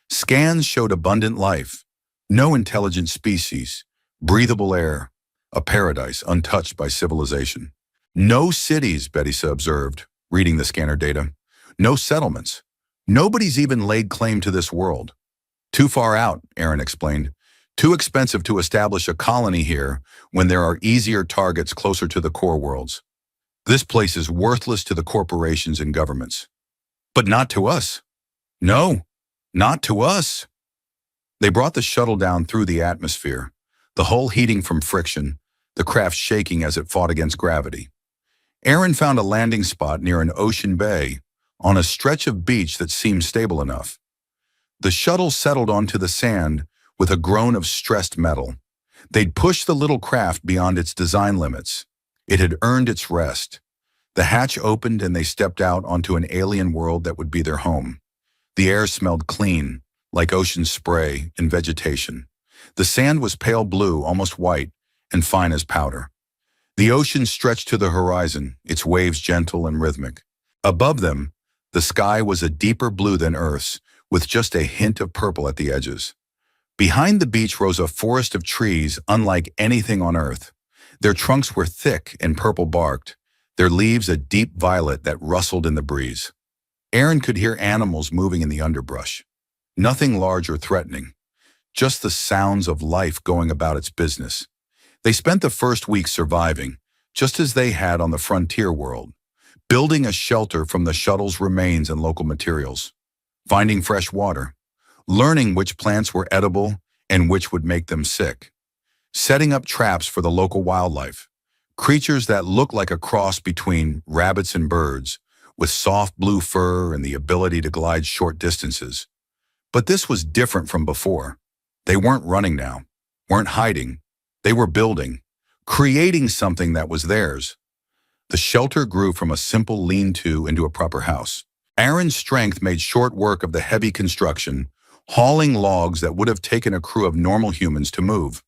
Scans showed abundant life, no intelligent species, breathable air, a paradise untouched by civilization. No cities, Betisa observed, reading the scanner data. No settlements. Nobody's even laid claim to this world. Too far out, Aaron explained. Too expensive to establish a colony here when there are easier targets closer to the core worlds. This place is worthless to the corporations and governments. But not to us. No, not to us. They brought the shuttle down through the atmosphere, the hull heating from friction, the craft shaking as it fought against gravity. Aaron found a landing spot near an ocean bay, on a stretch of beach that seemed stable enough. The shuttle settled onto the sand with a groan of stressed metal. They'd pushed the little craft beyond its design limits. It had earned its rest. The hatch opened and they stepped out onto an alien world that would be their home. The air smelled clean, like ocean spray and vegetation. The sand was pale blue, almost white, and fine as powder. The ocean stretched to the horizon, its waves gentle and rhythmic. Above them, the sky was a deeper blue than Earth's, with just a hint of purple at the edges. Behind the beach rose a forest of trees unlike anything on Earth. Their trunks were thick and purple-barked, their leaves a deep violet that rustled in the breeze. Aaron could hear animals moving in the underbrush. Nothing large or threatening, just the sounds of life going about its business. They spent the first week surviving, just as they had on the frontier world, building a shelter from the shuttle's remains and local materials, finding fresh water, learning which plants were edible and which would make them sick, setting up traps for the local wildlife, creatures that looked like a cross between rabbits and birds, with soft blue fur and the ability to glide short distances. But this was different from before. They weren't running now, weren't hiding. They were building, creating something that was theirs. The shelter grew from a simple lean-to into a proper house. Aaron's strength made short work of the heavy construction, hauling logs that would have taken a crew of normal humans to move.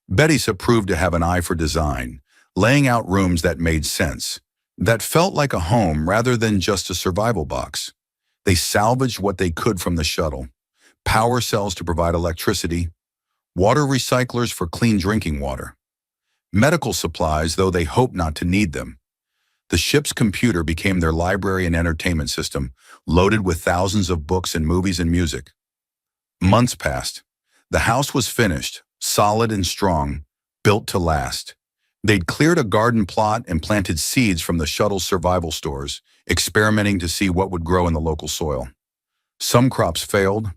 Betisa proved to have an eye for design, laying out rooms that made sense, that felt like a home rather than just a survival box. They salvaged what they could from the shuttle, power cells to provide electricity, water recyclers for clean drinking water, medical supplies, though they hoped not to need them. The ship's computer became their library and entertainment system, loaded with thousands of books and movies and music. Months passed. The house was finished, solid and strong, built to last. They'd cleared a garden plot and planted seeds from the shuttle's survival stores, experimenting to see what would grow in the local soil. Some crops failed,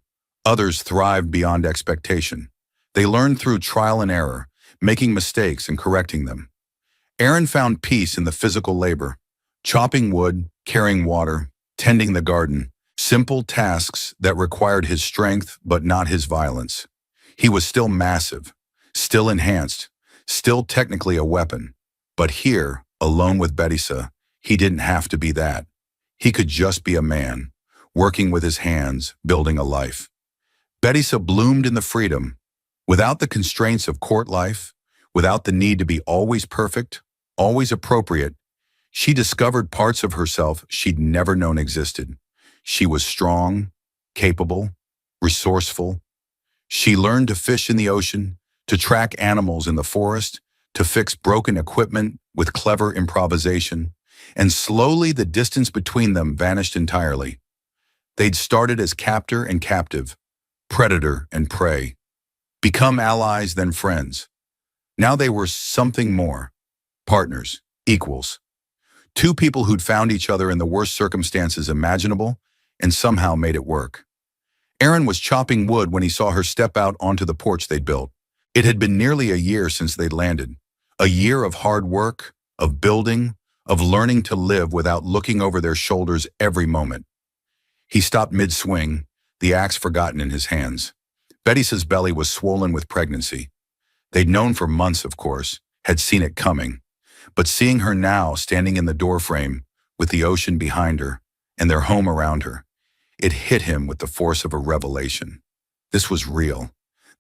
others thrived beyond expectation. They learned through trial and error, making mistakes and correcting them. Aaron found peace in the physical labor, chopping wood, carrying water, tending the garden, simple tasks that required his strength but not his violence. He was still massive, still enhanced, still technically a weapon. But here, alone with Betisa, he didn't have to be that. He could just be a man, working with his hands, building a life. Betisa bloomed in the freedom, without the constraints of court life, without the need to be always perfect, always appropriate. She discovered parts of herself she'd never known existed. She was strong, capable, resourceful. She learned to fish in the ocean, to track animals in the forest, to fix broken equipment with clever improvisation, and slowly the distance between them vanished entirely. They'd started as captor and captive, predator and prey, become allies then friends. Now they were something more, partners, equals. Two people who'd found each other in the worst circumstances imaginable and somehow made it work. Aaron was chopping wood when he saw her step out onto the porch they'd built. It had been nearly a year since they'd landed. A year of hard work, of building, of learning to live without looking over their shoulders every moment. He stopped mid-swing, the axe forgotten in his hands. Betisa's belly was swollen with pregnancy. They'd known for months, of course, had seen it coming. But seeing her now standing in the doorframe, with the ocean behind her and their home around her, it hit him with the force of a revelation. This was real.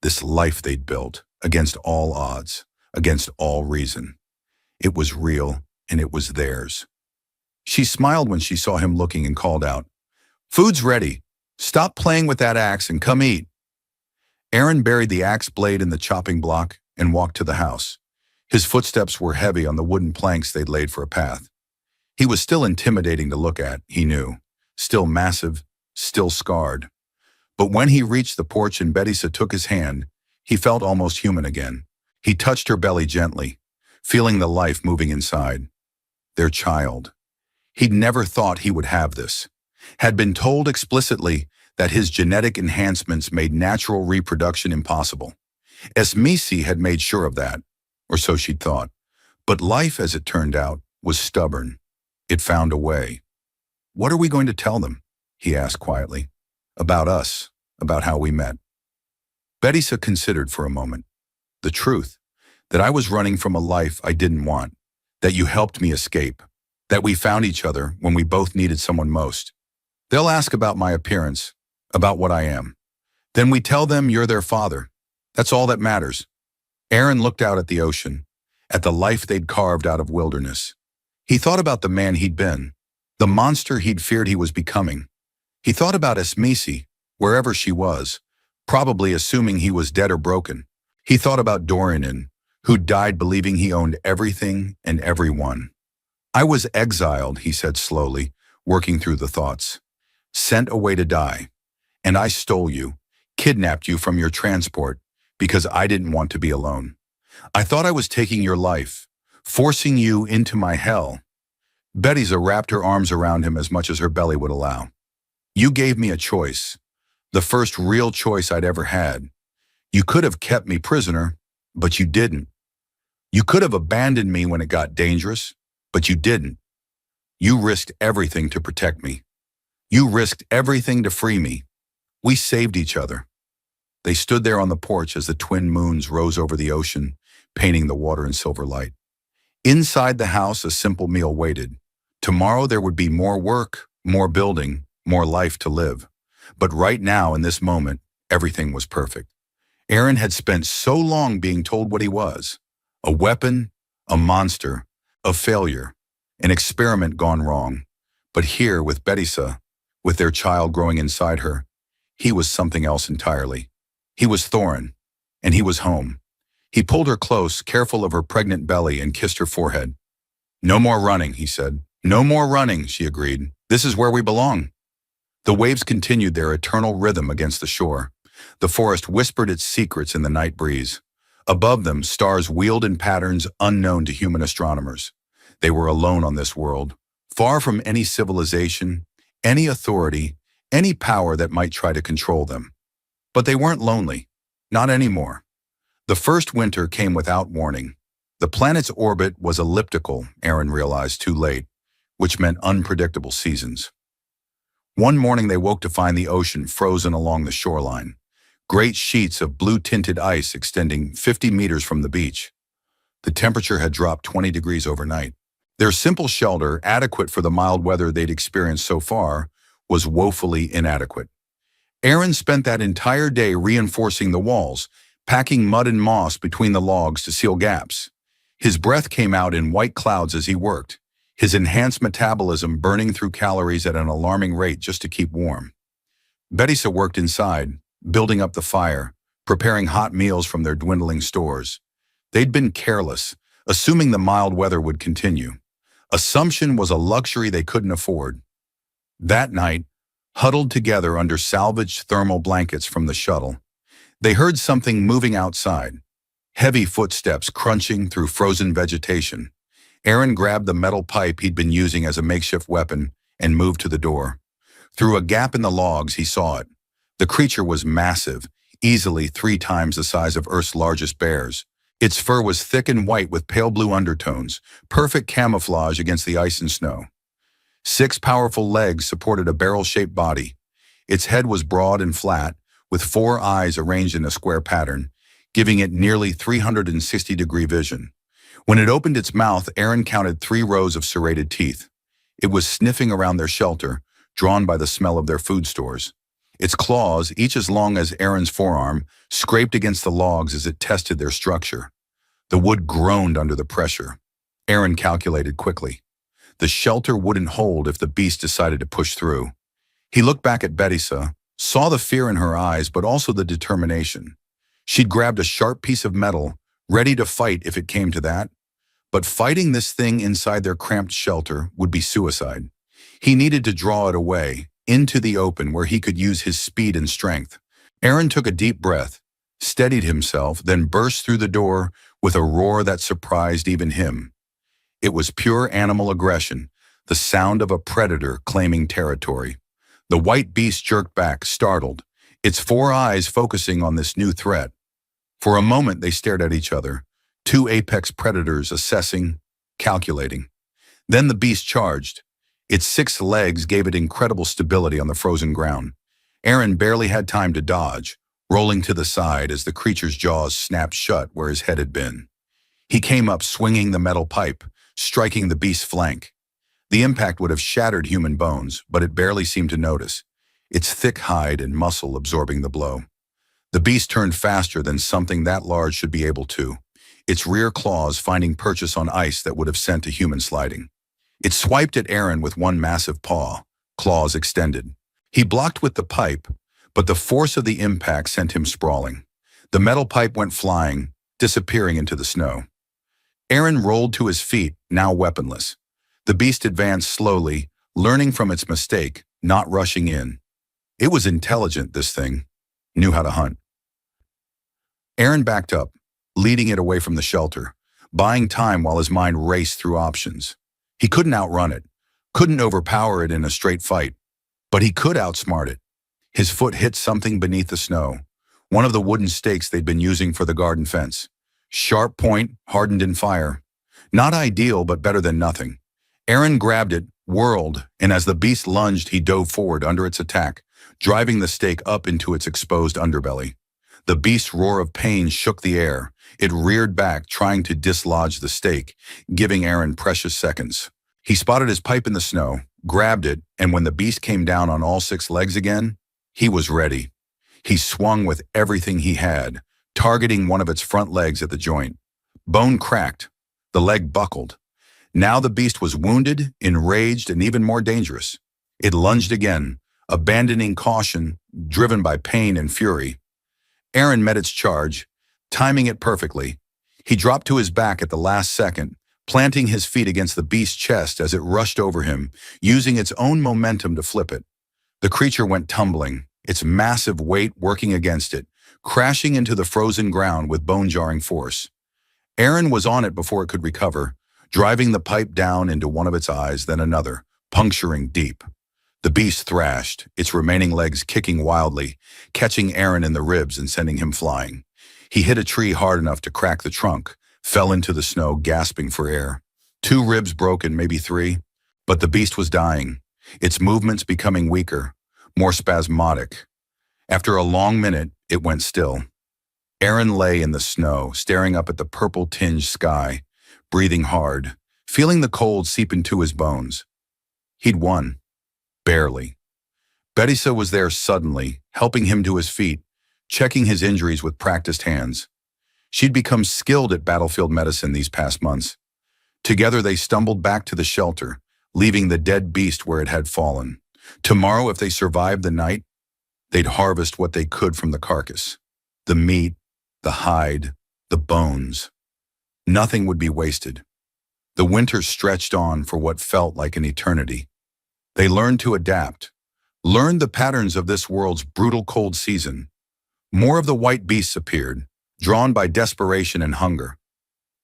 This life they'd built, against all odds, against all reason. It was real, and it was theirs. She smiled when she saw him looking and called out, "Food's ready. Stop playing with that axe and come eat." Aaron buried the axe blade in the chopping block and walked to the house. His footsteps were heavy on the wooden planks they'd laid for a path. He was still intimidating to look at, he knew. Still massive, still scarred. But when he reached the porch and Betisa took his hand, he felt almost human again. He touched her belly gently, feeling the life moving inside. Their child. He'd never thought he would have this. Had been told explicitly that his genetic enhancements made natural reproduction impossible. Esmisi had made sure of that, or so she'd thought. But life, as it turned out, was stubborn. It found a way. "What are we going to tell them?" he asked quietly. "About us, about how we met." Betisa considered for a moment. "The truth, that I was running from a life I didn't want, that you helped me escape, that we found each other when we both needed someone most. They'll ask about my appearance, about what I am. Then we tell them you're their father. That's all that matters." Aaron looked out at the ocean, at the life they'd carved out of wilderness. He thought about the man he'd been, the monster he'd feared he was becoming. He thought about Esmisi, wherever she was, probably assuming he was dead or broken. He thought about Dorianin, who died believing he owned everything and everyone. "I was exiled," he said slowly, working through the thoughts. "Sent away to die. And I stole you, kidnapped you from your transport, because I didn't want to be alone. I thought I was taking your life, forcing you into my hell." Betisa wrapped her arms around him as much as her belly would allow. "You gave me a choice, the first real choice I'd ever had. You could have kept me prisoner, but you didn't. You could have abandoned me when it got dangerous, but you didn't. You risked everything to protect me. You risked everything to free me. We saved each other." They stood there on the porch as the twin moons rose over the ocean, painting the water in silver light. Inside the house, a simple meal waited. Tomorrow there would be more work, more building, more life to live. But right now, in this moment, everything was perfect. Aaron had spent so long being told what he was: a weapon, a monster, a failure, an experiment gone wrong. But here, with Betisa, with their child growing inside her, He was something else entirely. He was Thorin, and he was home. He pulled her close, careful of her pregnant belly, and kissed her forehead. "No more running," he said. "No more running," she agreed. "This is where we belong." The waves continued their eternal rhythm against the shore. The forest whispered its secrets in the night breeze. Above them, stars wheeled in patterns unknown to human astronomers. They were alone on this world, far from any civilization, any authority, any power that might try to control them. But they weren't lonely. Not anymore. The first winter came without warning. The planet's orbit was elliptical, Aaron realized too late, which meant unpredictable seasons. One morning they woke to find the ocean frozen along the shoreline, great sheets of blue-tinted ice extending 50 meters from the beach. The temperature had dropped 20 degrees overnight. Their simple shelter, adequate for the mild weather they'd experienced so far, was woefully inadequate. Aaron spent that entire day reinforcing the walls, packing mud and moss between the logs to seal gaps. His breath came out in white clouds as he worked, his enhanced metabolism burning through calories at an alarming rate just to keep warm. Betisa worked inside, building up the fire, preparing hot meals from their dwindling stores. They'd been careless, assuming the mild weather would continue. Assumption was a luxury they couldn't afford. That night, huddled together under salvaged thermal blankets from the shuttle, they heard something moving outside, heavy footsteps crunching through frozen vegetation. Aaron grabbed the metal pipe he'd been using as a makeshift weapon and moved to the door. Through a gap in the logs, he saw it. The creature was massive, easily 3 times the size of Earth's largest bears. Its fur was thick and white with pale blue undertones, perfect camouflage against the ice and snow. 6 powerful legs supported a barrel-shaped body. Its head was broad and flat, with 4 eyes arranged in a square pattern, giving it nearly 360-degree vision. When it opened its mouth, Aaron counted 3 rows of serrated teeth. It was sniffing around their shelter, drawn by the smell of their food stores. Its claws, each as long as Aaron's forearm, scraped against the logs as it tested their structure. The wood groaned under the pressure. Aaron calculated quickly. The shelter wouldn't hold if the beast decided to push through. He looked back at Betisa, saw the fear in her eyes, but also the determination. She'd grabbed a sharp piece of metal, ready to fight if it came to that. But fighting this thing inside their cramped shelter would be suicide. He needed to draw it away, into the open where he could use his speed and strength. Aaron took a deep breath, steadied himself, then burst through the door with a roar that surprised even him. It was pure animal aggression, the sound of a predator claiming territory. The white beast jerked back, startled, its 4 eyes focusing on this new threat. For a moment they stared at each other, 2 apex predators assessing, calculating. Then the beast charged. Its 6 legs gave it incredible stability on the frozen ground. Aaron barely had time to dodge, rolling to the side as the creature's jaws snapped shut where his head had been. He came up swinging the metal pipe, striking the beast's flank. The impact would have shattered human bones, but it barely seemed to notice, its thick hide and muscle absorbing the blow. The beast turned faster than something that large should be able to, its rear claws finding purchase on ice that would have sent a human sliding. It swiped at Aaron with one massive paw, claws extended. He blocked with the pipe, but the force of the impact sent him sprawling. The metal pipe went flying, disappearing into the snow. Aaron rolled to his feet, now weaponless. The beast advanced slowly, learning from its mistake, not rushing in. It was intelligent, this thing. Knew how to hunt. Aaron backed up, leading it away from the shelter, buying time while his mind raced through options. He couldn't outrun it, couldn't overpower it in a straight fight, but he could outsmart it. His foot hit something beneath the snow, one of the wooden stakes they'd been using for the garden fence. Sharp point, hardened in fire. Not ideal, but better than nothing. Aaron grabbed it, whirled, and as the beast lunged, he dove forward under its attack, driving the stake up into its exposed underbelly. The beast's roar of pain shook the air. It reared back, trying to dislodge the stake, giving Aaron precious seconds. He spotted his pipe in the snow, grabbed it, and when the beast came down on all 6 legs again, he was ready. He swung with everything he had, targeting one of its front legs at the joint. Bone cracked. The leg buckled. Now the beast was wounded, enraged, and even more dangerous. It lunged again, Abandoning caution, driven by pain and fury, Aaron met its charge, timing it perfectly. He dropped to his back at the last second, planting his feet against the beast's chest as it rushed over him, using its own momentum to flip it. The creature went tumbling, its massive weight working against it, crashing into the frozen ground with bone-jarring force. Aaron was on it before it could recover, driving the pipe down into one of its eyes, then another, puncturing deep. The beast thrashed, its remaining legs kicking wildly, catching Aaron in the ribs and sending him flying. He hit a tree hard enough to crack the trunk, fell into the snow, gasping for air. 2 ribs broken, maybe 3, but the beast was dying, its movements becoming weaker, more spasmodic. After a long minute, it went still. Aaron lay in the snow, staring up at the purple-tinged sky, breathing hard, feeling the cold seep into his bones. He'd won. Barely. Betisa was there suddenly, helping him to his feet, checking his injuries with practiced hands. She'd become skilled at battlefield medicine these past months. Together they stumbled back to the shelter, leaving the dead beast where it had fallen. Tomorrow, if they survived the night, they'd harvest what they could from the carcass. The meat, the hide, the bones. Nothing would be wasted. The winter stretched on for what felt like an eternity. They learned to adapt, learned the patterns of this world's brutal cold season. More of the white beasts appeared, drawn by desperation and hunger.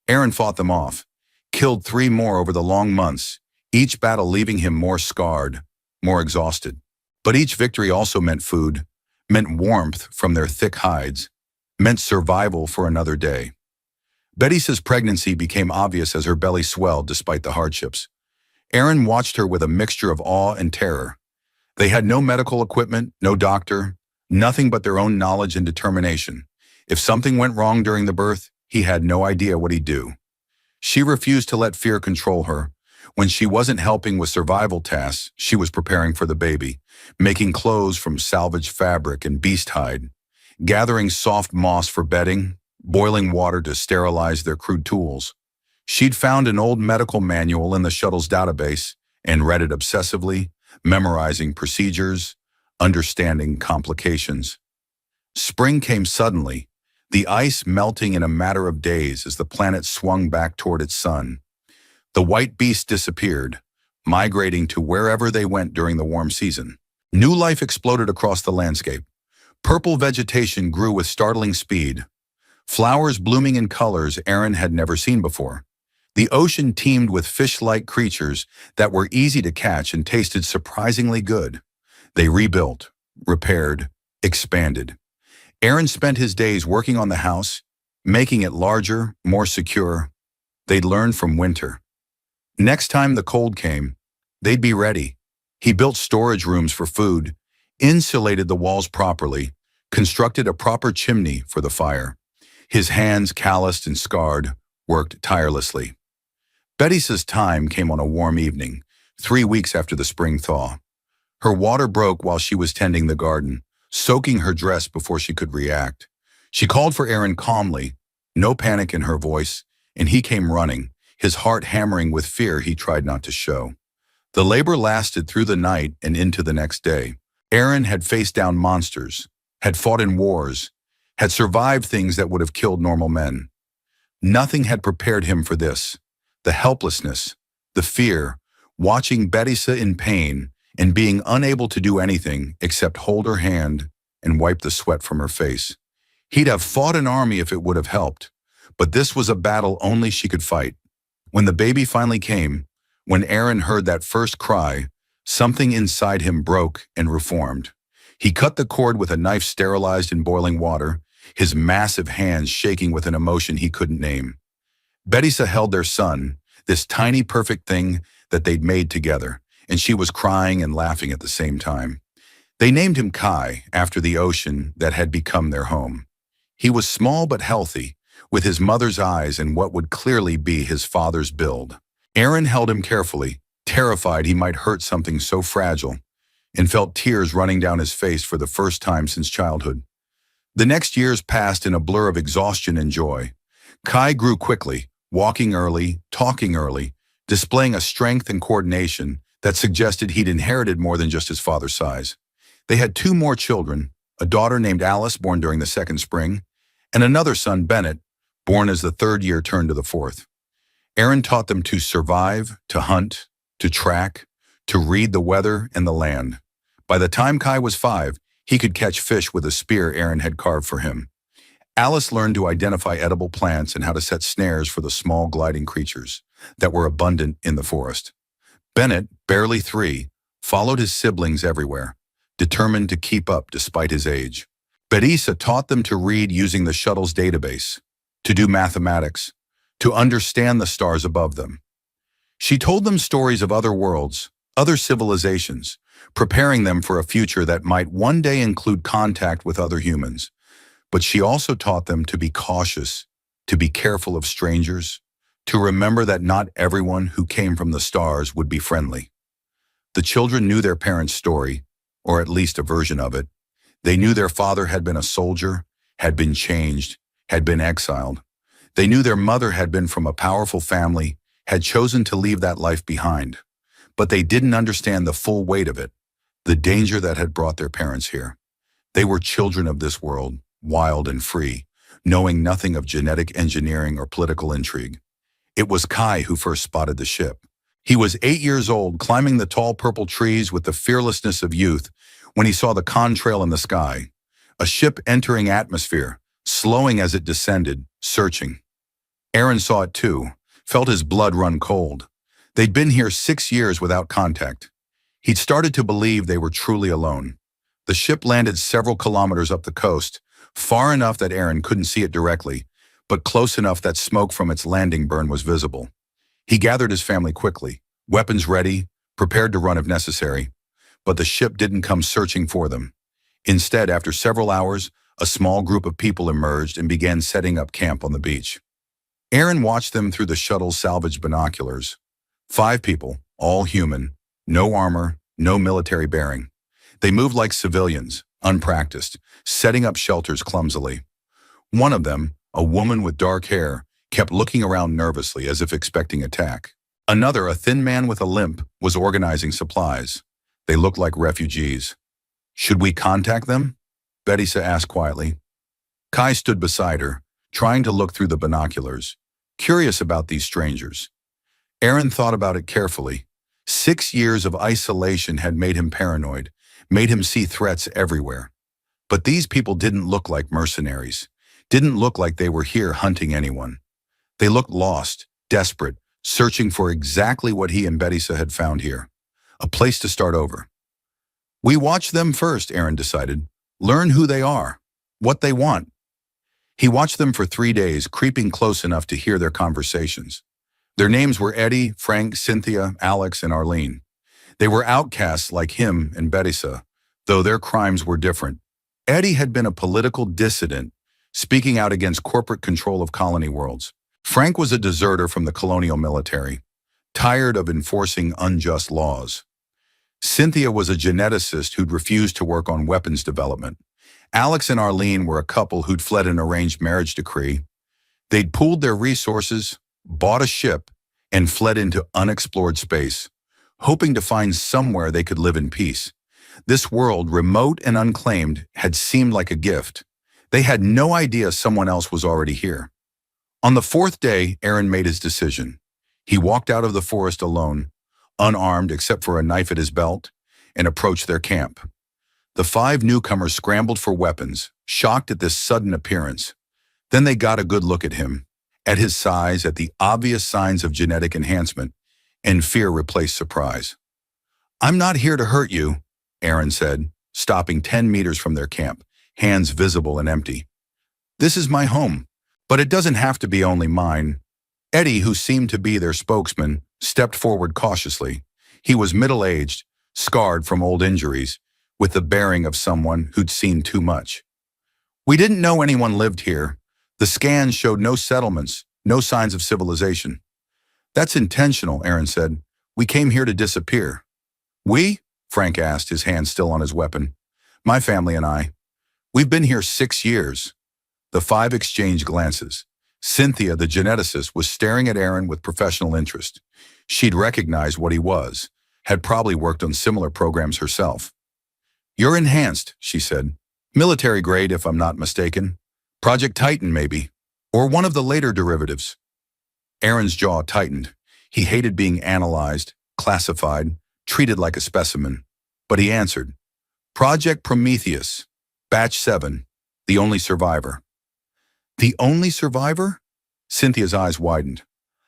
Aaron fought them off, killed 3 more over the long months, each battle leaving him more scarred, more exhausted. But each victory also meant food, meant warmth from their thick hides, meant survival for another day. Betisa's pregnancy became obvious as her belly swelled despite the hardships. Aaron watched her with a mixture of awe and terror. They had no medical equipment, no doctor, nothing but their own knowledge and determination. If something went wrong during the birth, he had no idea what he'd do. She refused to let fear control her. When she wasn't helping with survival tasks, she was preparing for the baby, making clothes from salvaged fabric and beast hide, gathering soft moss for bedding, boiling water to sterilize their crude tools. She'd found an old medical manual in the shuttle's database and read it obsessively, memorizing procedures, understanding complications. Spring came suddenly, the ice melting in a matter of days as the planet swung back toward its sun. The white beast disappeared, migrating to wherever they went during the warm season. New life exploded across the landscape. Purple vegetation grew with startling speed, flowers blooming in colors Aaron had never seen before. The ocean teemed with fish-like creatures that were easy to catch and tasted surprisingly good. They rebuilt, repaired, expanded. Aaron spent his days working on the house, making it larger, more secure. They'd learned from winter. Next time the cold came, they'd be ready. He built storage rooms for food, insulated the walls properly, constructed a proper chimney for the fire. His hands, calloused and scarred, worked tirelessly. Betisa's time came on a warm evening, 3 weeks after the spring thaw. Her water broke while she was tending the garden, soaking her dress before she could react. She called for Aaron calmly, no panic in her voice, and he came running, his heart hammering with fear he tried not to show. The labor lasted through the night and into the next day. Aaron had faced down monsters, had fought in wars, had survived things that would have killed normal men. Nothing had prepared him for this. The helplessness, the fear, watching Betisa in pain and being unable to do anything except hold her hand and wipe the sweat from her face. He'd have fought an army if it would have helped, but this was a battle only she could fight. When the baby finally came, when Aaron heard that first cry, something inside him broke and reformed. He cut the cord with a knife sterilized in boiling water, his massive hands shaking with an emotion he couldn't name. Betisa held their son, this tiny perfect thing that they'd made together, and she was crying and laughing at the same time. They named him Kai, after the ocean that had become their home. He was small but healthy, with his mother's eyes and what would clearly be his father's build. Aaron held him carefully, terrified he might hurt something so fragile, and felt tears running down his face for the first time since childhood. The next years passed in a blur of exhaustion and joy. Kai grew quickly, walking early, talking early, displaying a strength and coordination that suggested he'd inherited more than just his father's size. They had two more children, a daughter named Alice, born during the second spring, and another son, Bennett, born as the third year turned to the fourth. Aaron taught them to survive, to hunt, to track, to read the weather and the land. By the time Kai was 5, he could catch fish with a spear Aaron had carved for him. Alice learned to identify edible plants and how to set snares for the small gliding creatures that were abundant in the forest. Bennett, barely 3, followed his siblings everywhere, determined to keep up despite his age. Berisa taught them to read using the shuttle's database, to do mathematics, to understand the stars above them. She told them stories of other worlds, other civilizations, preparing them for a future that might one day include contact with other humans. But she also taught them to be cautious, to be careful of strangers, to remember that not everyone who came from the stars would be friendly. The children knew their parents' story, or at least a version of it. They knew their father had been a soldier, had been changed, had been exiled. They knew their mother had been from a powerful family, had chosen to leave that life behind. But they didn't understand the full weight of it, the danger that had brought their parents here. They were children of this world, wild and free, knowing nothing of genetic engineering or political intrigue. It was Kai who first spotted the ship. He was 8 years old, climbing the tall purple trees with the fearlessness of youth when he saw the contrail in the sky, a ship entering atmosphere, slowing as it descended, searching. Aaron saw it too, felt his blood run cold. They'd been here 6 years without contact. He'd started to believe they were truly alone. The ship landed several kilometers up the coast, far enough that Aaron couldn't see it directly, but close enough that smoke from its landing burn was visible. He gathered his family quickly, weapons ready, prepared to run if necessary. But the ship didn't come searching for them. Instead, after several hours, a small group of people emerged and began setting up camp on the beach. Aaron watched them through the shuttle's salvage binoculars. 5 people, all human, no armor, no military bearing. They moved like civilians, unpracticed, setting up shelters clumsily. One of them, a woman with dark hair, kept looking around nervously as if expecting attack. Another, a thin man with a limp, was organizing supplies. They looked like refugees. "Should we contact them?" Berisa asked quietly. Kai stood beside her, trying to look through the binoculars, curious about these strangers. Aaron thought about it carefully. 6 years of isolation had made him paranoid, made him see threats everywhere. But these people didn't look like mercenaries, didn't look like they were here hunting anyone. They looked lost, desperate, searching for exactly what he and Berisa had found here, a place to start over. "We watch them first," Aaron decided. "Learn who they are, what they want." He watched them for 3 days, creeping close enough to hear their conversations. Their names were Eddie, Frank, Cynthia, Alex, and Arlene. They were outcasts like him and Berisa, though their crimes were different. Eddie had been a political dissident, speaking out against corporate control of colony worlds. Frank was a deserter from the colonial military, tired of enforcing unjust laws. Cynthia was a geneticist who'd refused to work on weapons development. Alex and Arlene were a couple who'd fled an arranged marriage decree. They'd pooled their resources, bought a ship, and fled into unexplored space, hoping to find somewhere they could live in peace. This world, remote and unclaimed, had seemed like a gift. They had no idea someone else was already here. On the 4th day, Aaron made his decision. He walked out of the forest alone, unarmed except for a knife at his belt, and approached their camp. The 5 newcomers scrambled for weapons, shocked at this sudden appearance. Then they got a good look at him, at his size, at the obvious signs of genetic enhancement, and fear replaced surprise. "I'm not here to hurt you," Aaron said, stopping 10 meters from their camp, hands visible and empty. "This is my home, but it doesn't have to be only mine." Eddie, who seemed to be their spokesman, stepped forward cautiously. He was middle-aged, scarred from old injuries, with the bearing of someone who'd seen too much. "We didn't know anyone lived here. The scans showed no settlements, no signs of civilization." "That's intentional," Aaron said. "We came here to disappear." "We?" Frank asked, his hand still on his weapon. "My family and I. We've been here 6 years." The 5 exchanged glances. Cynthia, the geneticist, was staring at Aaron with professional interest. She'd recognized what he was, had probably worked on similar programs herself. You're enhanced, she said. Military grade, if I'm not mistaken. Project Titan, maybe. Or one of the later derivatives. Aaron's jaw tightened. He hated being analyzed, classified, treated like a specimen. But he answered, Project Prometheus, Batch 7, the only survivor. The only survivor? Cynthia's eyes widened.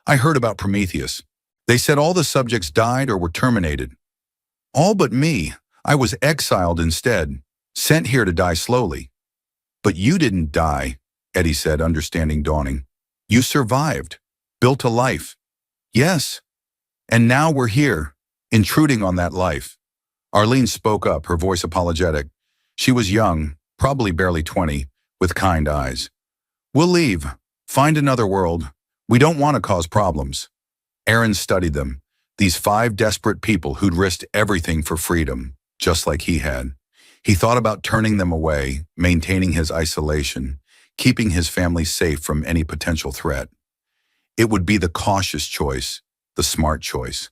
I heard about Prometheus. They said all the subjects died or were terminated. All but me. I was exiled instead, sent here to die slowly. But you didn't die, Eddie said, understanding dawning. You survived, built a life. Yes. And now we're here, intruding on that life. Arlene spoke up, her voice apologetic. She was young, probably barely 20, with kind eyes. We'll leave. Find another world. We don't want to cause problems. Aaron studied them, these 5 desperate people who'd risked everything for freedom, just like he had. He thought about turning them away, maintaining his isolation, keeping his family safe from any potential threat. It would be the cautious choice, the smart choice.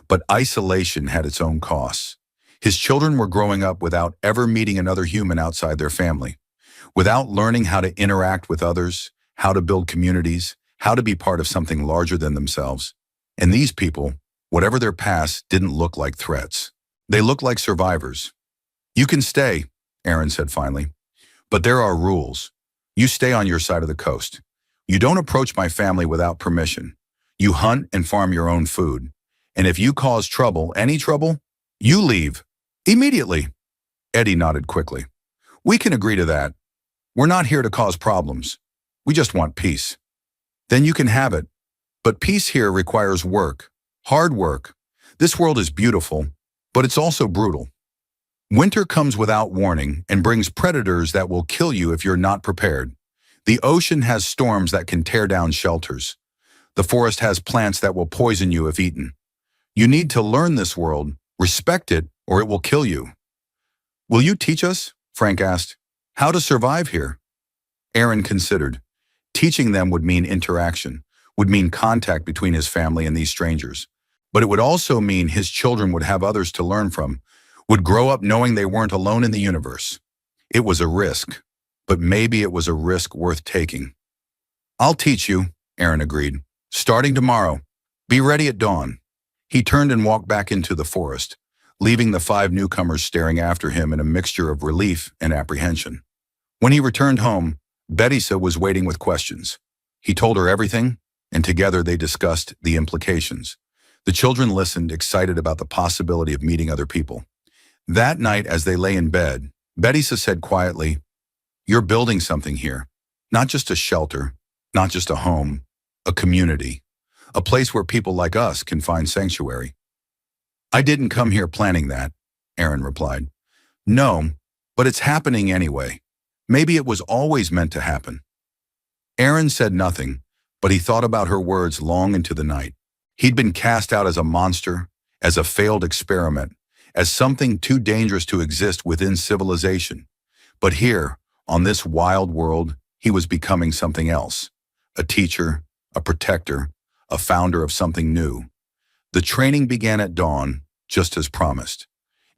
But isolation had its own costs. His children were growing up without ever meeting another human outside their family, without learning how to interact with others, how to build communities, how to be part of something larger than themselves. And these people, whatever their past, didn't look like threats. They looked like survivors. You can stay, Aaron said finally, but there are rules. You stay on your side of the coast. You don't approach my family without permission. You hunt and farm your own food. And if you cause trouble, any trouble, you leave. Immediately. Eddie nodded quickly. We can agree to that. We're not here to cause problems. We just want peace. Then you can have it. But peace here requires work, hard work. This world is beautiful, but it's also brutal. Winter comes without warning and brings predators that will kill you if you're not prepared. The ocean has storms that can tear down shelters. The forest has plants that will poison you if eaten. You need to learn this world, respect it, or it will kill you. Will you teach us, Frank asked, how to survive here? Aaron considered. Teaching them would mean interaction, would mean contact between his family and these strangers. But it would also mean his children would have others to learn from, would grow up knowing they weren't alone in the universe. It was a risk, but maybe it was a risk worth taking. I'll teach you, Aaron agreed. Starting tomorrow. Be ready at dawn. He turned and walked back into the forest, leaving the 5 newcomers staring after him in a mixture of relief and apprehension. When he returned home, Betisa was waiting with questions. He told her everything, and together they discussed the implications. The children listened, excited about the possibility of meeting other people. That night, as they lay in bed, Betisa said quietly, You're building something here. Not just a shelter, not just a home, a community, a place where people like us can find sanctuary. I didn't come here planning that, Aaron replied. No, but it's happening anyway. Maybe it was always meant to happen. Aaron said nothing, but he thought about her words long into the night. He'd been cast out as a monster, as a failed experiment, as something too dangerous to exist within civilization. But here, on this wild world, he was becoming something else. A teacher, a protector, a founder of something new. The training began at dawn, just as promised.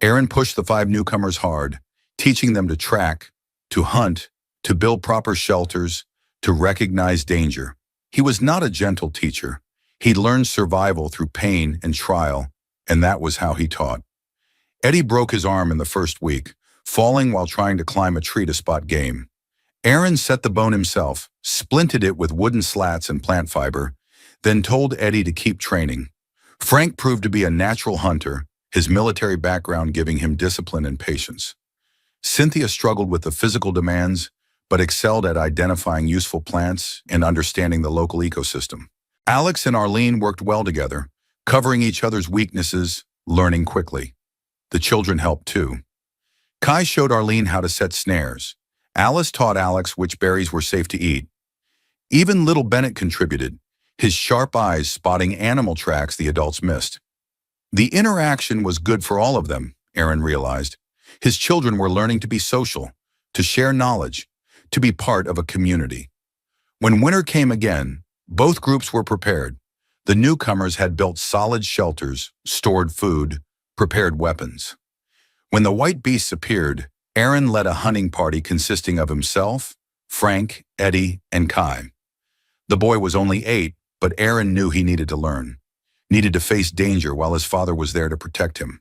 Aaron pushed the 5 newcomers hard, teaching them to track, to hunt, to build proper shelters, to recognize danger. He was not a gentle teacher. He'd learned survival through pain and trial, and that was how he taught. Eddie broke his arm in the first week, falling while trying to climb a tree to spot game. Aaron set the bone himself, splinted it with wooden slats and plant fiber, then told Eddie to keep training. Frank proved to be a natural hunter, his military background giving him discipline and patience. Cynthia struggled with the physical demands, but excelled at identifying useful plants and understanding the local ecosystem. Alex and Arlene worked well together, covering each other's weaknesses, learning quickly. The children helped too. Kai showed Arlene how to set snares. Alice taught Alex which berries were safe to eat. Even little Bennett contributed, his sharp eyes spotting animal tracks the adults missed. The interaction was good for all of them, Aaron realized. His children were learning to be social, to share knowledge, to be part of a community. When winter came again, both groups were prepared. The newcomers had built solid shelters, stored food, prepared weapons. When the white beasts appeared, Aaron led a hunting party consisting of himself, Frank, Eddie, and Kai. The boy was only 8, but Aaron knew he needed to learn, needed to face danger while his father was there to protect him.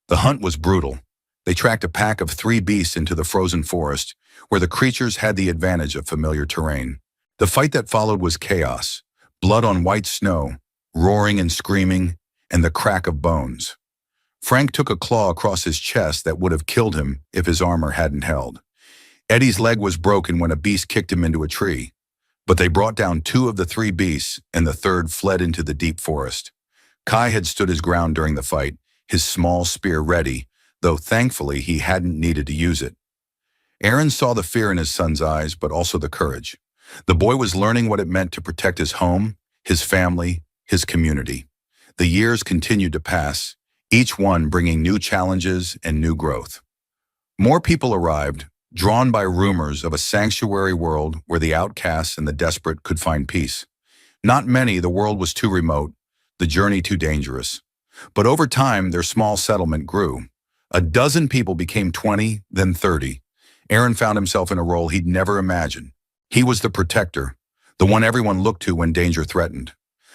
The hunt was brutal. They tracked a pack of 3 beasts into the frozen forest, where the creatures had the advantage of familiar terrain. The fight that followed was chaos, blood on white snow, roaring and screaming, and the crack of bones. Frank took a claw across his chest that would have killed him if his armor hadn't held. Eddie's leg was broken when a beast kicked him into a tree, but they brought down 2 of the 3 beasts, and the third fled into the deep forest. Kai had stood his ground during the fight, his small spear ready, though thankfully he hadn't needed to use it. Aaron saw the fear in his son's eyes, but also the courage. The boy was learning what it meant to protect his home, his family, his community. The years continued to pass, each one bringing new challenges and new growth. More people arrived, drawn by rumors of a sanctuary world where the outcasts and the desperate could find peace. Not many, the world was too remote, the journey too dangerous. But over time, their small settlement grew. A dozen people became 20, then 30. Aaron found himself in a role he'd never imagined. He was the protector, the one everyone looked to when danger threatened.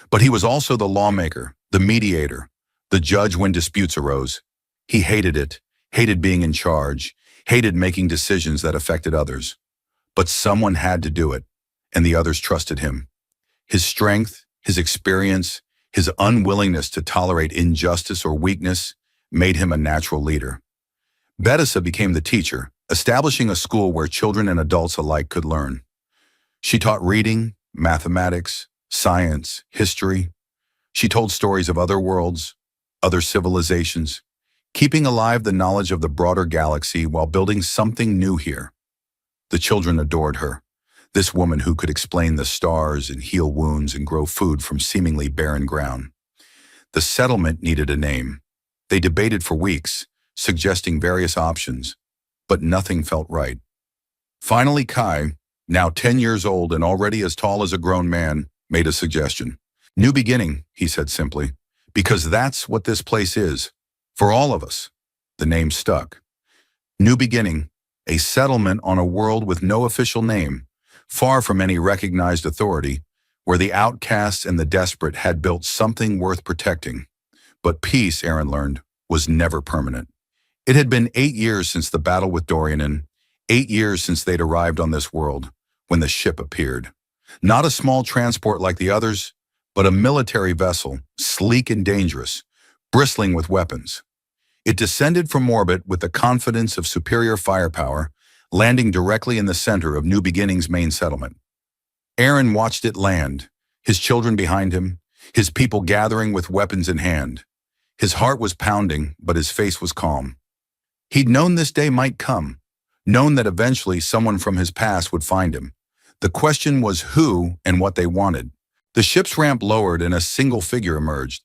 But he was also the lawmaker, the mediator, the judge when disputes arose. He hated it, hated being in charge, hated making decisions that affected others. But someone had to do it, and the others trusted him. His strength, his experience, his unwillingness to tolerate injustice or weakness made him a natural leader. Bedessa became the teacher, establishing a school where children and adults alike could learn. She taught reading, mathematics, science, history. She told stories of other worlds, other civilizations, keeping alive the knowledge of the broader galaxy while building something new here. The children adored her, this woman who could explain the stars and heal wounds and grow food from seemingly barren ground. The settlement needed a name. They debated for weeks, suggesting various options, but nothing felt right. Finally, Kai, now 10 years old and already as tall as a grown man, made a suggestion. New beginning, he said simply, because that's what this place is. For all of us. The name stuck. New beginning, a settlement on a world with no official name, far from any recognized authority, where the outcasts and the desperate had built something worth protecting. But peace, Aaron learned, was never permanent. It had been 8 years since the battle with Dorianin, 8 years since they'd arrived on this world, when the ship appeared. Not a small transport like the others, but a military vessel, sleek and dangerous, bristling with weapons. It descended from orbit with the confidence of superior firepower, landing directly in the center of New Beginning's main settlement. Aaron watched it land, his children behind him, his people gathering with weapons in hand. His heart was pounding, but his face was calm. He'd known this day might come, known that eventually someone from his past would find him. The question was who and what they wanted. The ship's ramp lowered and a single figure emerged.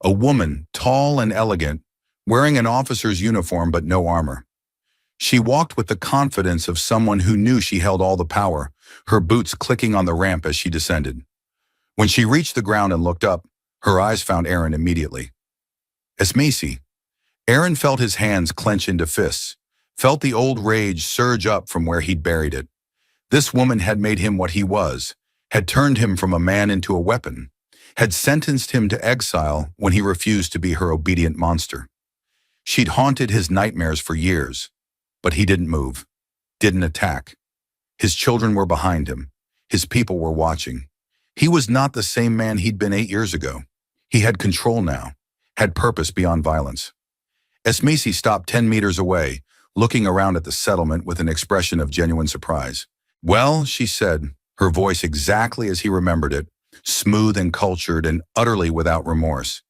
A woman, tall and elegant, wearing an officer's uniform but no armor. She walked with the confidence of someone who knew she held all the power, her boots clicking on the ramp as she descended. When she reached the ground and looked up, her eyes found Aaron immediately. Esmisi. Aaron felt his hands clench into fists, felt the old rage surge up from where he'd buried it. This woman had made him what he was, had turned him from a man into a weapon, had sentenced him to exile when he refused to be her obedient monster. She'd haunted his nightmares for years, but he didn't move, didn't attack. His children were behind him. His people were watching. He was not the same man he'd been 8 years ago. He had control now, had purpose beyond violence. Esmisi stopped 10 meters away, looking around at the settlement with an expression of genuine surprise. Well, she said, her voice exactly as he remembered it, smooth and cultured and utterly without remorse.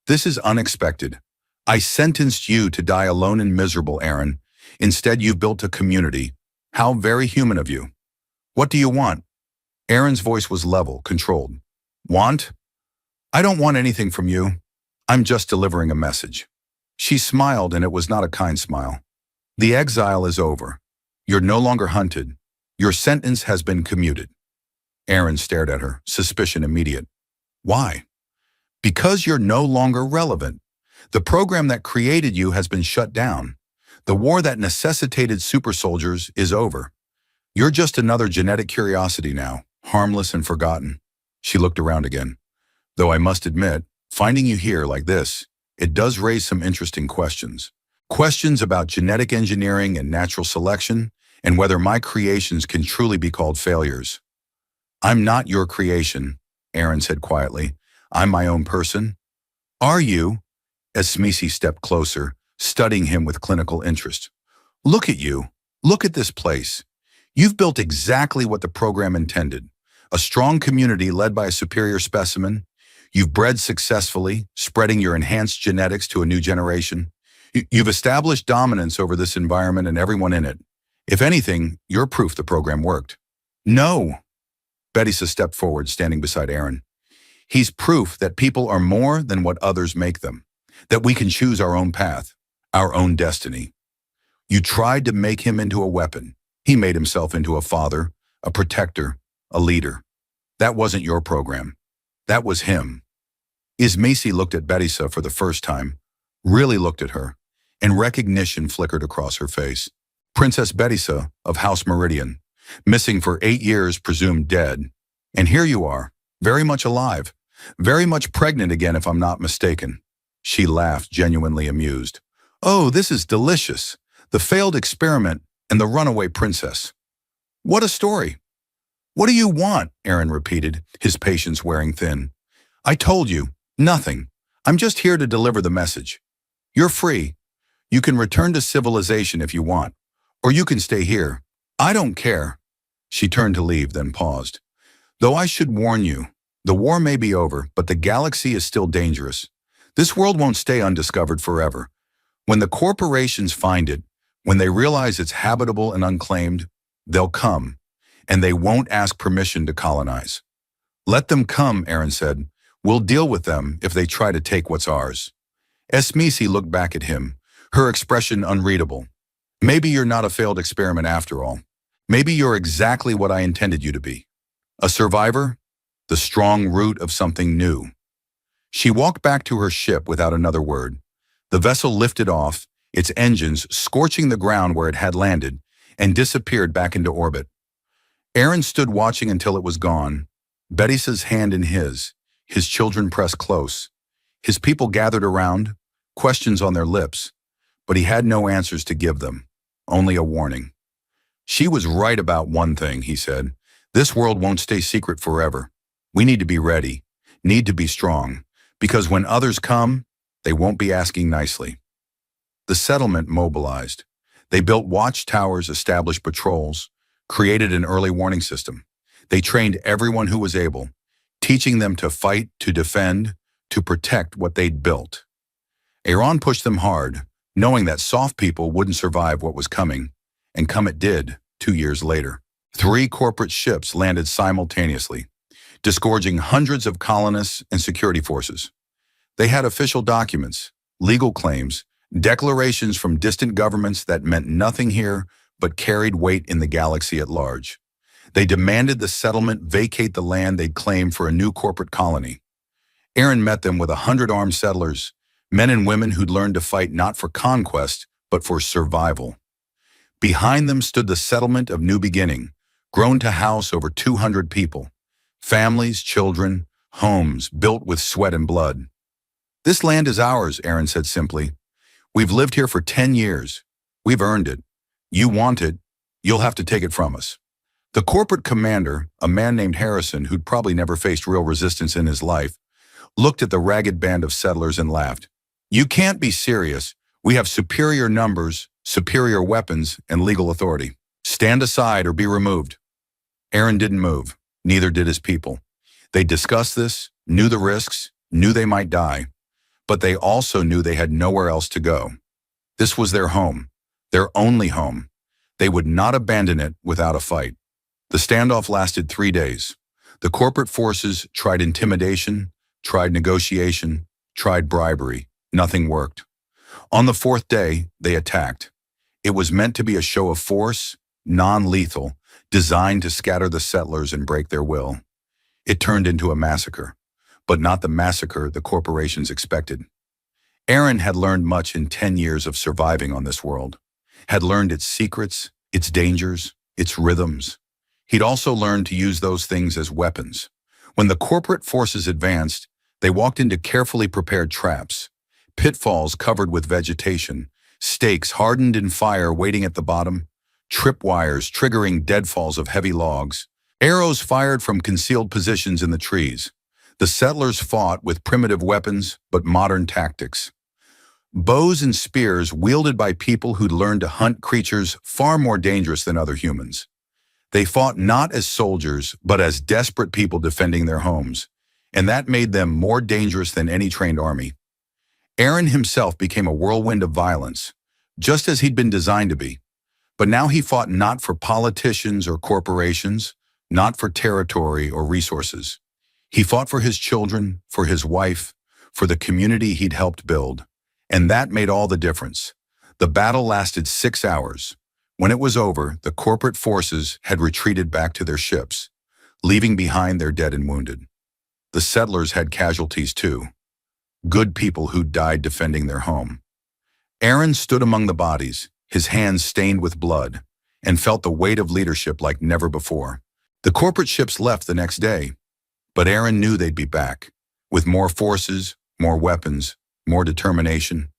This is unexpected. I sentenced you to die alone and miserable, Aaron. Instead, you've built a community. How very human of you. What do you want? Aaron's voice was level, controlled. Want? I don't want anything from you. I'm just delivering a message. She smiled, and it was not a kind smile. The exile is over. You're no longer hunted. Your sentence has been commuted. Aaron stared at her, suspicion immediate. Why? Because you're no longer relevant. The program that created you has been shut down. The war that necessitated super soldiers is over. You're just another genetic curiosity now, harmless and forgotten." She looked around again. "Though I must admit, finding you here like this, it does raise some interesting questions. Questions about genetic engineering and natural selection, and whether my creations can truly be called failures." "I'm not your creation," Aaron said quietly. "I'm my own person." "Are you?" As Smisi stepped closer, studying him with clinical interest. "Look at you. Look at this place. You've built exactly what the program intended. A strong community led by a superior specimen. You've bred successfully, spreading your enhanced genetics to a new generation. You've established dominance over this environment and everyone in it. If anything, you're proof the program worked." "No." Betisa stepped forward, standing beside Aaron. "He's proof that people are more than what others make them, that we can choose our own path, our own destiny. You tried to make him into a weapon. He made himself into a father, a protector, a leader. That wasn't your program. That was him." Ismisi looked at Betisa for the first time, really looked at her, and recognition flickered across her face. Princess Betisa of House Meridian, missing for 8 years, presumed dead. And here you are, very much alive, very much pregnant again if I'm not mistaken. She laughed, genuinely amused. "Oh, this is delicious. The failed experiment and the runaway princess. What a story." "What do you want?" Aaron repeated, his patience wearing thin. "I told you, nothing. I'm just here to deliver the message. You're free. You can return to civilization if you want, or you can stay here. I don't care." She turned to leave, then paused. "Though I should warn you, the war may be over, but the galaxy is still dangerous. This world won't stay undiscovered forever. When the corporations find it, when they realize it's habitable and unclaimed, they'll come, and they won't ask permission to colonize." "Let them come," Aaron said. "We'll deal with them if they try to take what's ours." Esmisi looked back at him, her expression unreadable. "Maybe you're not a failed experiment after all. Maybe you're exactly what I intended you to be. A survivor, the strong root of something new." She walked back to her ship without another word. The vessel lifted off, its engines scorching the ground where it had landed, and disappeared back into orbit. Aaron stood watching until it was gone, Betisa's hand in his children pressed close. His people gathered around, questions on their lips, but he had no answers to give them, only a warning. "She was right about one thing," he said. "This world won't stay secret forever. We need to be ready, need to be strong, because when others come, they won't be asking nicely." The settlement mobilized. They built watchtowers, established patrols, created an early warning system. They trained everyone who was able, teaching them to fight, to defend, to protect what they'd built. Iran pushed them hard, knowing that soft people wouldn't survive what was coming, and come it did, 2 years later. 3 corporate ships landed simultaneously, disgorging hundreds of colonists and security forces. They had official documents, legal claims, declarations from distant governments that meant nothing here but carried weight in the galaxy at large. They demanded the settlement vacate the land they'd claimed for a new corporate colony. Aaron met them with 100 armed settlers, men and women who'd learned to fight not for conquest, but for survival. Behind them stood the settlement of New Beginning, grown to house over 200 people. Families, children, homes built with sweat and blood. "This land is ours," Aaron said simply. "We've lived here for 10 years. We've earned it. You want it, you'll have to take it from us." The corporate commander, a man named Harrison who'd probably never faced real resistance in his life, looked at the ragged band of settlers and laughed. "You can't be serious. We have superior numbers, superior weapons, and legal authority. Stand aside or be removed." Aaron didn't move, neither did his people. They discussed this, knew the risks, knew they might die, but they also knew they had nowhere else to go. This was their home, their only home. They would not abandon it without a fight. The standoff lasted 3 days. The corporate forces tried intimidation, tried negotiation, tried bribery. Nothing worked. On the 4th day, they attacked. It was meant to be a show of force, non-lethal, designed to scatter the settlers and break their will. It turned into a massacre, but not the massacre the corporations expected. Aaron had learned much in 10 years of surviving on this world, had learned its secrets, its dangers, its rhythms. He'd also learned to use those things as weapons. When the corporate forces advanced, they walked into carefully prepared traps, pitfalls covered with vegetation, stakes hardened in fire waiting at the bottom, tripwires triggering deadfalls of heavy logs, arrows fired from concealed positions in the trees. The settlers fought with primitive weapons but modern tactics. Bows and spears wielded by people who'd learned to hunt creatures far more dangerous than other humans. They fought not as soldiers, but as desperate people defending their homes, and that made them more dangerous than any trained army. Aaron himself became a whirlwind of violence, just as he'd been designed to be. But now he fought not for politicians or corporations, not for territory or resources. He fought for his children, for his wife, for the community he'd helped build. And that made all the difference. The battle lasted 6 hours. When it was over, the corporate forces had retreated back to their ships, leaving behind their dead and wounded. The settlers had casualties too. Good people who'd died defending their home. Aaron stood among the bodies, his hands stained with blood, and felt the weight of leadership like never before. The corporate ships left the next day, but Aaron knew they'd be back, with more forces, more weapons, more determination.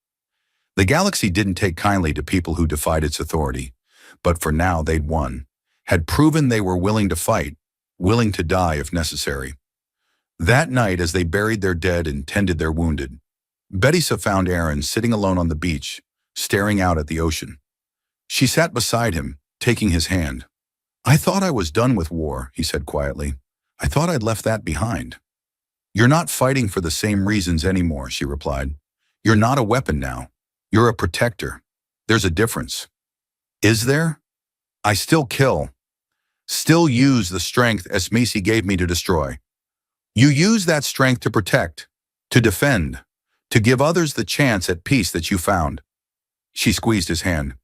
The galaxy didn't take kindly to people who defied its authority, but for now they'd won, had proven they were willing to fight, willing to die if necessary. That night, as they buried their dead and tended their wounded, Betisa found Aaron sitting alone on the beach, staring out at the ocean. She sat beside him, taking his hand. "I thought I was done with war," he said quietly. "I thought I'd left that behind." "You're not fighting for the same reasons anymore," she replied. "You're not a weapon now. You're a protector. There's a difference." "Is there? I still kill. Still use the strength Esmisi gave me to destroy. You use that strength to protect, to defend, to give others the chance at peace that you found." She squeezed his hand.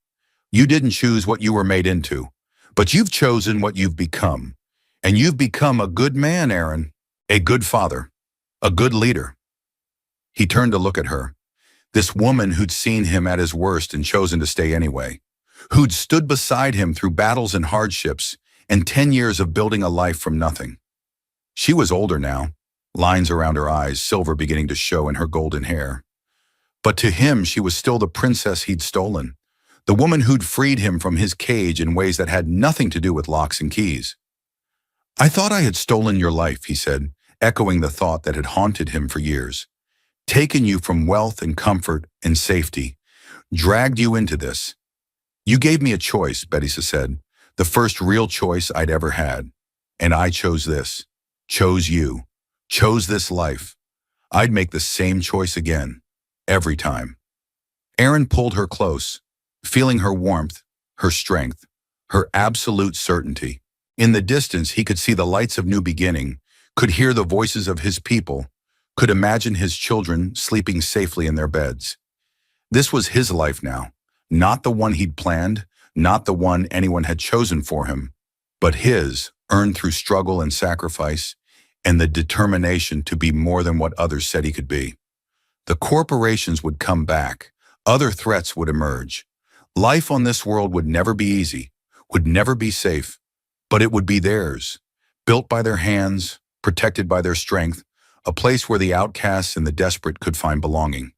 "You didn't choose what you were made into, but you've chosen what you've become. And you've become a good man, Aaron. A good father. A good leader." He turned to look at her. This woman who'd seen him at his worst and chosen to stay anyway. Who'd stood beside him through battles and hardships and 10 years of building a life from nothing. She was older now, lines around her eyes, silver beginning to show in her golden hair. But to him, she was still the princess he'd stolen, the woman who'd freed him from his cage in ways that had nothing to do with locks and keys. "I thought I had stolen your life," he said, echoing the thought that had haunted him for years. "Taken you from wealth and comfort and safety, dragged you into this. You gave me a choice," Betisa said, "the first real choice I'd ever had. And I chose this, chose you, chose this life. I'd make the same choice again, every time." Aaron pulled her close, feeling her warmth, her strength, her absolute certainty. In the distance, he could see the lights of new beginning, could hear the voices of his people, could imagine his children sleeping safely in their beds. This was his life now, not the one he'd planned, not the one anyone had chosen for him, but his, earned through struggle and sacrifice, and the determination to be more than what others said he could be. The corporations would come back, other threats would emerge. Life on this world would never be easy, would never be safe, but it would be theirs, built by their hands, protected by their strength, a place where the outcasts and the desperate could find belonging.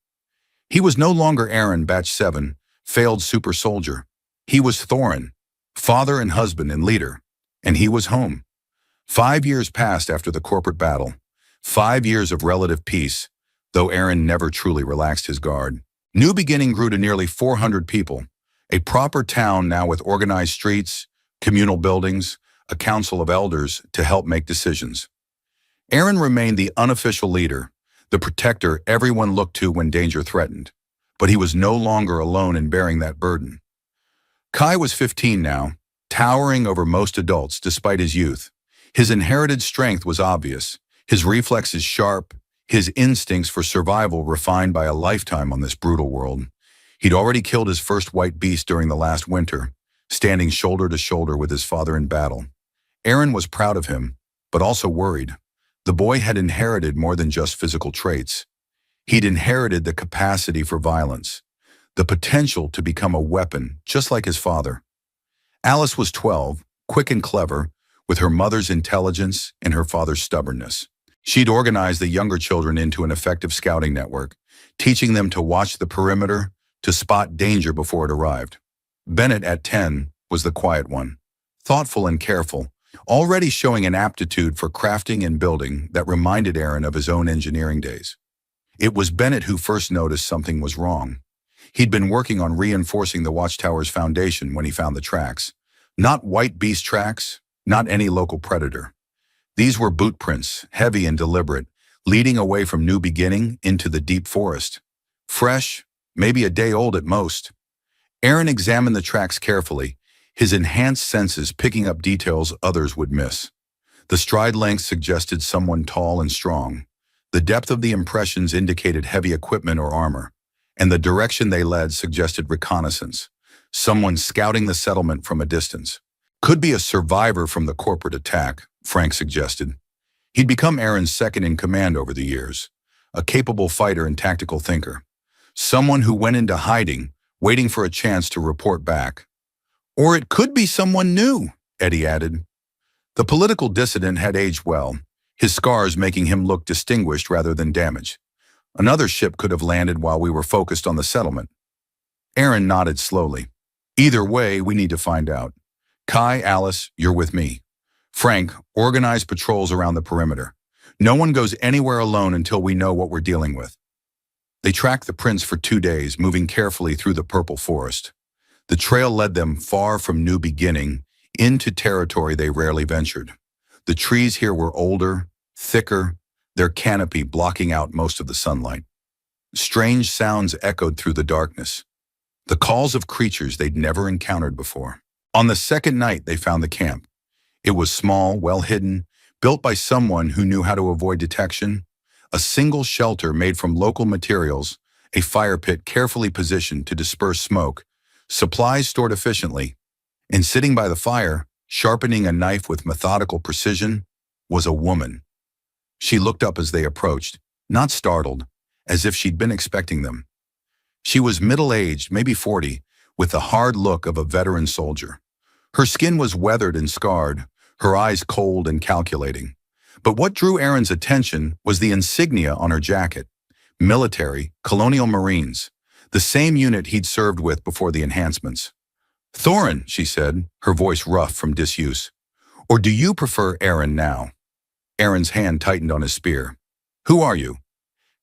He was no longer Aaron, Batch 7, failed super soldier. He was Thorin, father and husband and leader, and he was home. 5 years passed after the corporate battle, 5 years of relative peace, though Aaron never truly relaxed his guard. New Beginning grew to nearly 400 people, a proper town now with organized streets, communal buildings, a council of elders to help make decisions. Aaron remained the unofficial leader, the protector everyone looked to when danger threatened, but he was no longer alone in bearing that burden. Kai was 15 now, towering over most adults despite his youth. His inherited strength was obvious, his reflexes sharp, his instincts for survival refined by a lifetime on this brutal world. He'd already killed his first white beast during the last winter, standing shoulder to shoulder with his father in battle. Aaron was proud of him, but also worried. The boy had inherited more than just physical traits. He'd inherited the capacity for violence, the potential to become a weapon, just like his father. Alice was 12, quick and clever, with her mother's intelligence and her father's stubbornness. She'd organized the younger children into an effective scouting network, teaching them to watch the perimeter, to spot danger before it arrived. Bennett, at 10, was the quiet one, thoughtful and careful, already showing an aptitude for crafting and building that reminded Aaron of his own engineering days. It was Bennett who first noticed something was wrong. He'd been working on reinforcing the watchtower's foundation when he found the tracks. Not white beast tracks, not any local predator. These were boot prints, heavy and deliberate, leading away from New Beginning into the deep forest. Fresh, maybe a day old at most. Aaron examined the tracks carefully, his enhanced senses picking up details others would miss. The stride length suggested someone tall and strong. The depth of the impressions indicated heavy equipment or armor, and the direction they led suggested reconnaissance, someone scouting the settlement from a distance. Could be a survivor from the corporate attack, Frank suggested. He'd become Aaron's second in command over the years, a capable fighter and tactical thinker. Someone who went into hiding, waiting for a chance to report back. Or it could be someone new, Eddie added. The political dissident had aged well, his scars making him look distinguished rather than damaged. Another ship could have landed while we were focused on the settlement. Aaron nodded slowly. Either way, we need to find out. Kai, Alice, you're with me. Frank, organize patrols around the perimeter. No one goes anywhere alone until we know what we're dealing with. They tracked the prints for 2 days, moving carefully through the purple forest. The trail led them far from New Beginning into territory they rarely ventured. The trees here were older, thicker, their canopy blocking out most of the sunlight. Strange sounds echoed through the darkness, the calls of creatures they'd never encountered before. On the second night, they found the camp. It was small, well hidden, built by someone who knew how to avoid detection. A single shelter made from local materials, a fire pit carefully positioned to disperse smoke, supplies stored efficiently, and sitting by the fire, sharpening a knife with methodical precision, was a woman. She looked up as they approached, not startled, as if she'd been expecting them. She was middle-aged, maybe 40, with the hard look of a veteran soldier. Her skin was weathered and scarred, her eyes cold and calculating. But what drew Aaron's attention was the insignia on her jacket. Military, Colonial Marines, the same unit he'd served with before the enhancements. Thorin, she said, her voice rough from disuse. Or do you prefer Aaron now? Aaron's hand tightened on his spear. Who are you?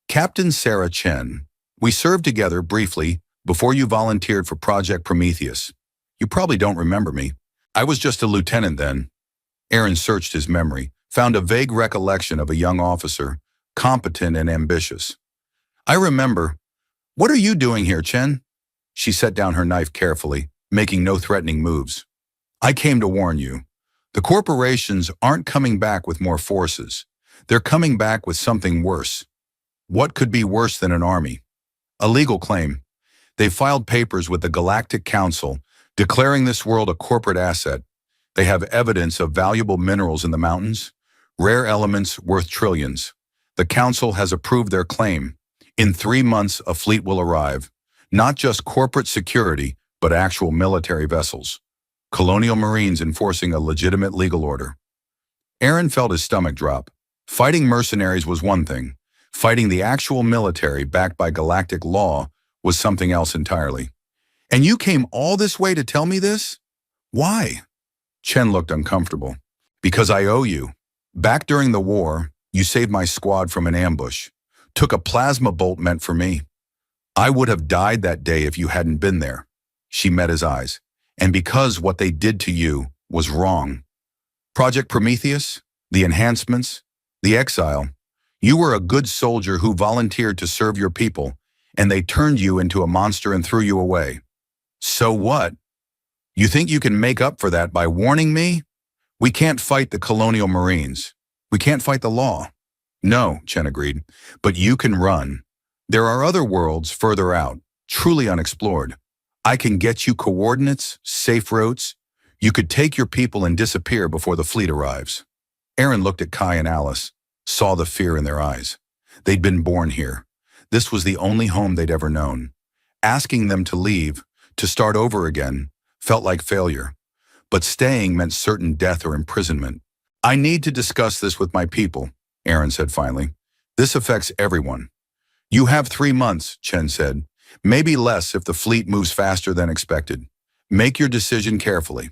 Captain Sarah Chen. We served together briefly before you volunteered for Project Prometheus. You probably don't remember me. I was just a lieutenant then. Aaron searched his memory, found a vague recollection of a young officer, competent and ambitious. I remember. What are you doing here, Chen? She set down her knife carefully, making no threatening moves. I came to warn you. The corporations aren't coming back with more forces. They're coming back with something worse. What could be worse than an army? A legal claim. They filed papers with the Galactic Council, declaring this world a corporate asset. They have evidence of valuable minerals in the mountains, rare elements worth trillions. The Council has approved their claim. In 3 months, a fleet will arrive. Not just corporate security, but actual military vessels. Colonial Marines enforcing a legitimate legal order. Aaron felt his stomach drop. Fighting mercenaries was one thing. Fighting the actual military backed by galactic law was something else entirely. And you came all this way to tell me this? Why? Chen looked uncomfortable. Because I owe you. Back during the war, you saved my squad from an ambush. Took a plasma bolt meant for me. I would have died that day if you hadn't been there. She met his eyes. And because what they did to you was wrong. Project Prometheus, the enhancements, the exile. You were a good soldier who volunteered to serve your people, and they turned you into a monster and threw you away. So what? You think you can make up for that by warning me? We can't fight the Colonial Marines. We can't fight the law. No, Chen agreed, but you can run. There are other worlds further out, truly unexplored. I can get you coordinates, safe routes. You could take your people and disappear before the fleet arrives. Aaron looked at Kai and Alice, saw the fear in their eyes. They'd been born here. This was the only home they'd ever known. Asking them to leave, to start over again, felt like failure. But staying meant certain death or imprisonment. I need to discuss this with my people, Aaron said finally. This affects everyone. You have 3 months, Chen said. Maybe less if the fleet moves faster than expected. Make your decision carefully.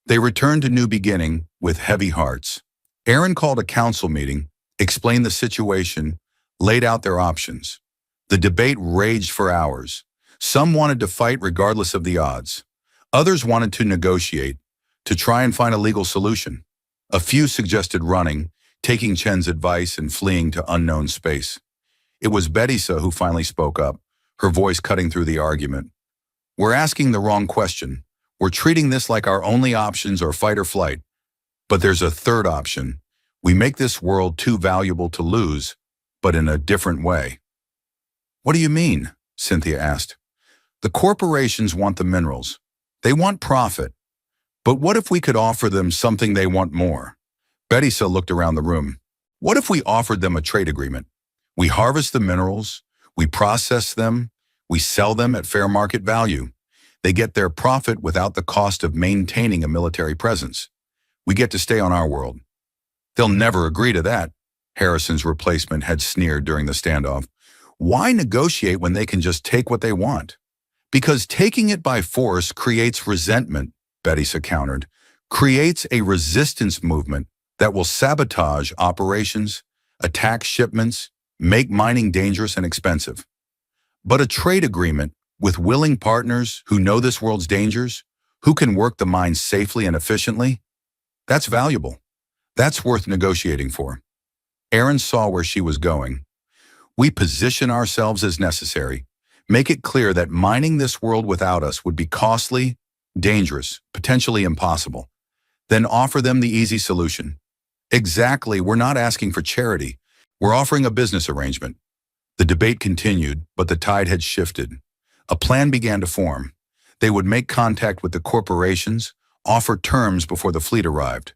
They returned to New Beginning with heavy hearts. Aaron called a council meeting, explained the situation, laid out their options. The debate raged for hours. Some wanted to fight regardless of the odds. Others wanted to negotiate, to try and find a legal solution. A few suggested running, taking Chen's advice and fleeing to unknown space. It was Betisa who finally spoke up, her voice cutting through the argument. We're asking the wrong question. We're treating this like our only options are fight or flight. But there's a third option. We make this world too valuable to lose, but in a different way. What do you mean? Cynthia asked. The corporations want the minerals. They want profit. But what if we could offer them something they want more? Betisa looked around the room. What if we offered them a trade agreement? We harvest the minerals, we process them, we sell them at fair market value. They get their profit without the cost of maintaining a military presence. We get to stay on our world. They'll never agree to that, Harrison's replacement had sneered during the standoff. Why negotiate when they can just take what they want? Because taking it by force creates resentment, Betisa countered, creates a resistance movement that will sabotage operations, attack shipments, make mining dangerous and expensive. But a trade agreement with willing partners who know this world's dangers, who can work the mines safely and efficiently, that's valuable. That's worth negotiating for. Aaron saw where she was going. We position ourselves as necessary, make it clear that mining this world without us would be costly, dangerous, potentially impossible. Then offer them the easy solution. Exactly, we're not asking for charity. We're offering a business arrangement. The debate continued, but the tide had shifted. A plan began to form. They would make contact with the corporations, offer terms before the fleet arrived.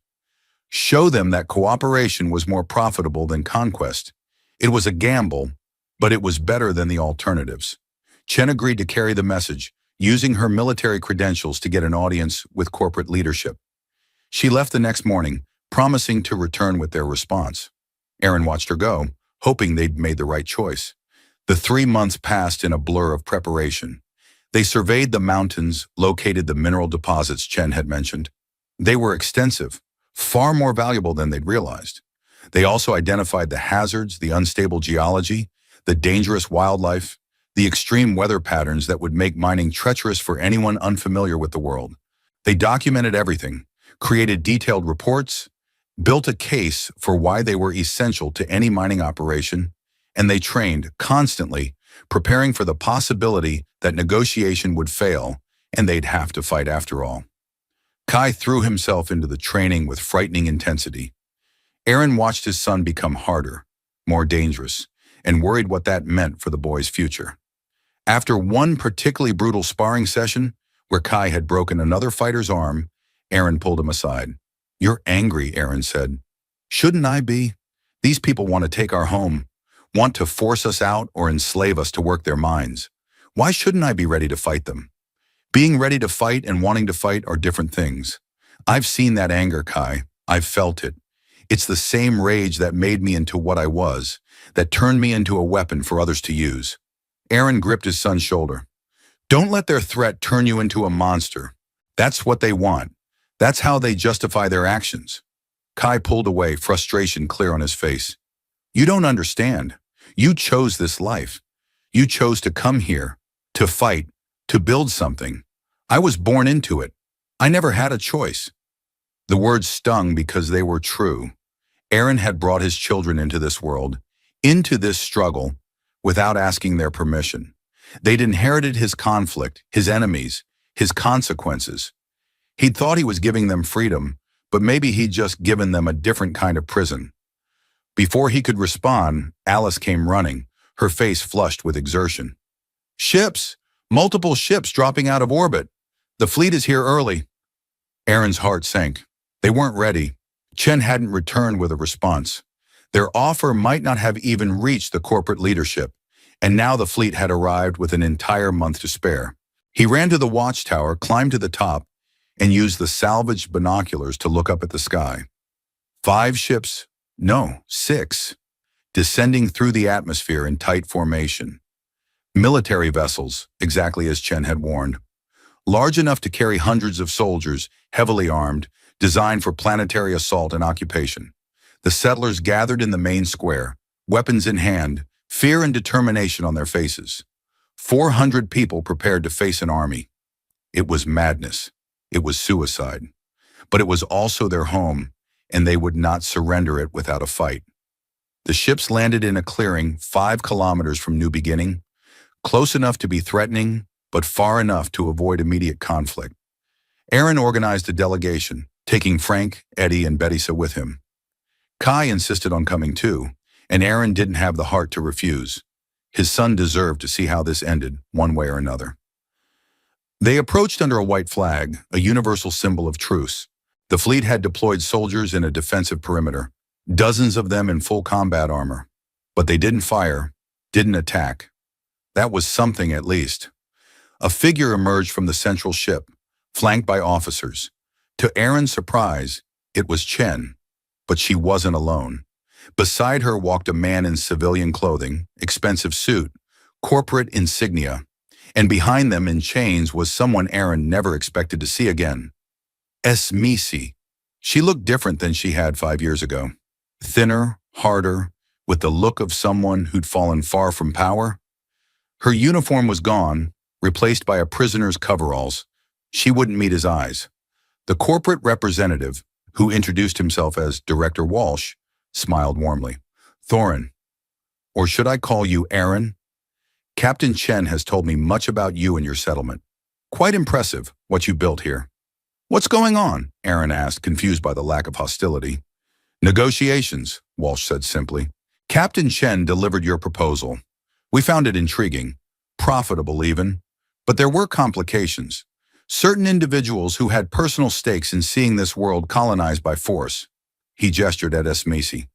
Show them that cooperation was more profitable than conquest. It was a gamble, but it was better than the alternatives. Chen agreed to carry the message, using her military credentials to get an audience with corporate leadership. She left the next morning, promising to return with their response. Aaron watched her go, hoping they'd made the right choice. The 3 months passed in a blur of preparation. They surveyed the mountains, located the mineral deposits Chen had mentioned. They were extensive, far more valuable than they'd realized. They also identified the hazards, the unstable geology, the dangerous wildlife, the extreme weather patterns that would make mining treacherous for anyone unfamiliar with the world. They documented everything, created detailed reports, built a case for why they were essential to any mining operation, and they trained constantly, preparing for the possibility that negotiation would fail and they'd have to fight after all. Kai threw himself into the training with frightening intensity. Aaron watched his son become harder, more dangerous, and worried what that meant for the boy's future. After one particularly brutal sparring session, where Kai had broken another fighter's arm, Aaron pulled him aside. You're angry, Aaron said. Shouldn't I be? These people want to take our home, want to force us out or enslave us to work their mines. Why shouldn't I be ready to fight them? Being ready to fight and wanting to fight are different things. I've seen that anger, Kai. I've felt it. It's the same rage that made me into what I was, that turned me into a weapon for others to use. Aaron gripped his son's shoulder. Don't let their threat turn you into a monster. That's what they want. That's how they justify their actions. Kai pulled away, frustration clear on his face. You don't understand. You chose this life. You chose to come here, to fight, to build something. I was born into it. I never had a choice. The words stung because they were true. Aaron had brought his children into this world, into this struggle, without asking their permission. They'd inherited his conflict, his enemies, his consequences. He'd thought he was giving them freedom, but maybe he'd just given them a different kind of prison. Before he could respond, Alice came running, her face flushed with exertion. Ships! Multiple ships dropping out of orbit. The fleet is here early. Aaron's heart sank. They weren't ready. Chen hadn't returned with a response. Their offer might not have even reached the corporate leadership. And now the fleet had arrived with an entire month to spare. He ran to the watchtower, climbed to the top, and used the salvaged binoculars to look up at the sky. 5 ships, no, 6, descending through the atmosphere in tight formation. Military vessels, exactly as Chen had warned. Large enough to carry hundreds of soldiers, heavily armed, designed for planetary assault and occupation. The settlers gathered in the main square, weapons in hand, fear and determination on their faces. 400 people prepared to face an army. It was madness. It was suicide. But it was also their home, and they would not surrender it without a fight. The ships landed in a clearing 5 kilometers from New Beginning, close enough to be threatening, but far enough to avoid immediate conflict. Aaron organized a delegation, taking Frank, Eddie, and Betisa with him. Kai insisted on coming too, and Aaron didn't have the heart to refuse. His son deserved to see how this ended, one way or another. They approached under a white flag, a universal symbol of truce. The fleet had deployed soldiers in a defensive perimeter, dozens of them in full combat armor. But they didn't fire, didn't attack. That was something at least. A figure emerged from the central ship, flanked by officers. To Aaron's surprise, it was Chen, but she wasn't alone. Beside her walked a man in civilian clothing, expensive suit, corporate insignia, and behind them in chains was someone Aaron never expected to see again. Esmisi. She looked different than she had 5 years ago. Thinner, harder, with the look of someone who'd fallen far from power. Her uniform was gone, replaced by a prisoner's coveralls. She wouldn't meet his eyes. The corporate representative, who introduced himself as Director Walsh, smiled warmly. Thorin, or should I call you Aaron? Captain Chen has told me much about you and your settlement. Quite impressive, what you built here. What's going on? Aaron asked, confused by the lack of hostility. Negotiations, Walsh said simply. Captain Chen delivered your proposal. We found it intriguing, profitable even, but there were complications. Certain individuals who had personal stakes in seeing this world colonized by force. He gestured at Esmisi.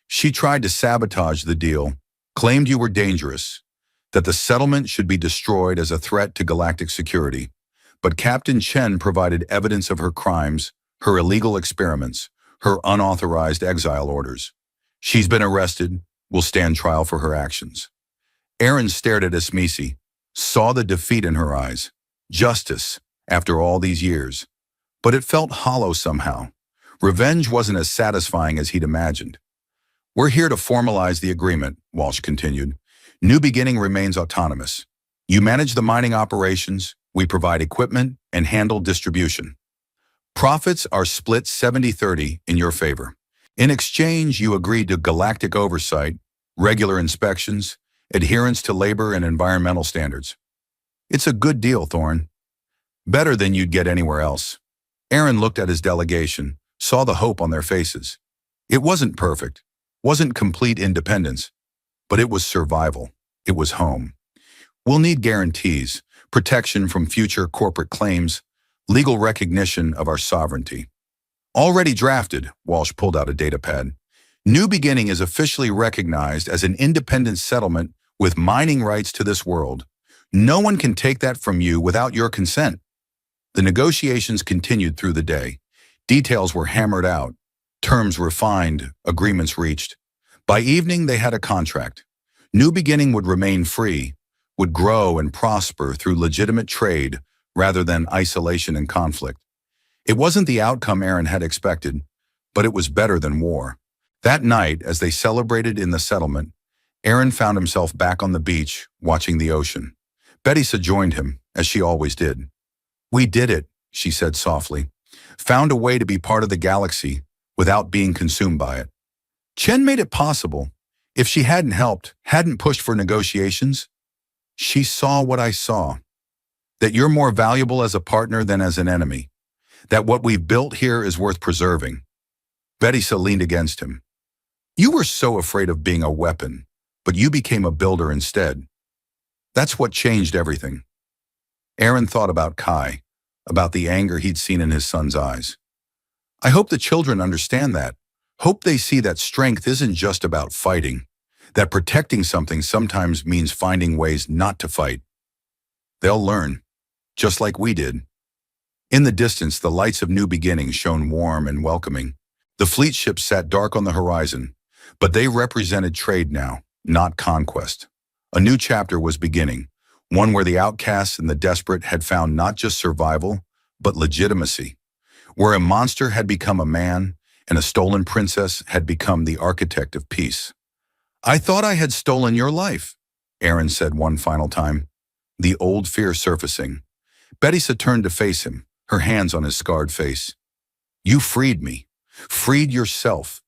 She tried to sabotage the deal, claimed you were dangerous, that the settlement should be destroyed as a threat to galactic security. But Captain Chen provided evidence of her crimes, her illegal experiments, her unauthorized exile orders. She's been arrested, will stand trial for her actions. Aaron stared at Esmisi, saw the defeat in her eyes. Justice, after all these years. But it felt hollow somehow. Revenge wasn't as satisfying as he'd imagined. We're here to formalize the agreement, Walsh continued. New Beginning remains autonomous. You manage the mining operations, we provide equipment, and handle distribution. Profits are split 70-30 in your favor. In exchange, you agreed to galactic oversight, regular inspections, adherence to labor and environmental standards. It's a good deal, Thorn. Better than you'd get anywhere else. Aaron looked at his delegation, saw the hope on their faces. It wasn't perfect, wasn't complete independence, but it was survival. It was home. We'll need guarantees, protection from future corporate claims, legal recognition of our sovereignty. Already drafted, Walsh pulled out a datapad. New Beginning is officially recognized as an independent settlement with mining rights to this world. No one can take that from you without your consent. The negotiations continued through the day. Details were hammered out, terms refined, agreements reached. By evening, they had a contract. New Beginning would remain free, would grow and prosper through legitimate trade rather than isolation and conflict. It wasn't the outcome Aaron had expected, but it was better than war. That night, as they celebrated in the settlement, Aaron found himself back on the beach, watching the ocean. Betisa joined him, as she always did. We did it, she said softly. Found a way to be part of the galaxy without being consumed by it. Chen made it possible. If she hadn't helped, hadn't pushed for negotiations, she saw what I saw. That you're more valuable as a partner than as an enemy. That what we've built here is worth preserving. Betisa leaned against him. You were so afraid of being a weapon, but you became a builder instead. That's what changed everything. Aaron thought about Kai, about the anger he'd seen in his son's eyes. I hope the children understand that. Hope they see that strength isn't just about fighting, that protecting something sometimes means finding ways not to fight. They'll learn, just like we did. In the distance, the lights of New Beginnings shone warm and welcoming. The fleet ships sat dark on the horizon, but they represented trade now, not conquest. A new chapter was beginning, one where the outcasts and the desperate had found not just survival, but legitimacy, where a monster had become a man and a stolen princess had become the architect of peace. "I thought I had stolen your life," Aaron said one final time, the old fear surfacing. Betisa turned to face him, her hands on his scarred face. "You freed me, freed yourself,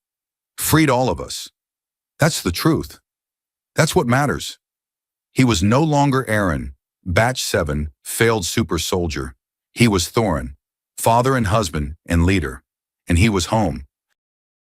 freed all of us. That's the truth. That's what matters." He was no longer Aaron, Batch 7, failed super soldier. He was Thorin, father and husband and leader. And he was home,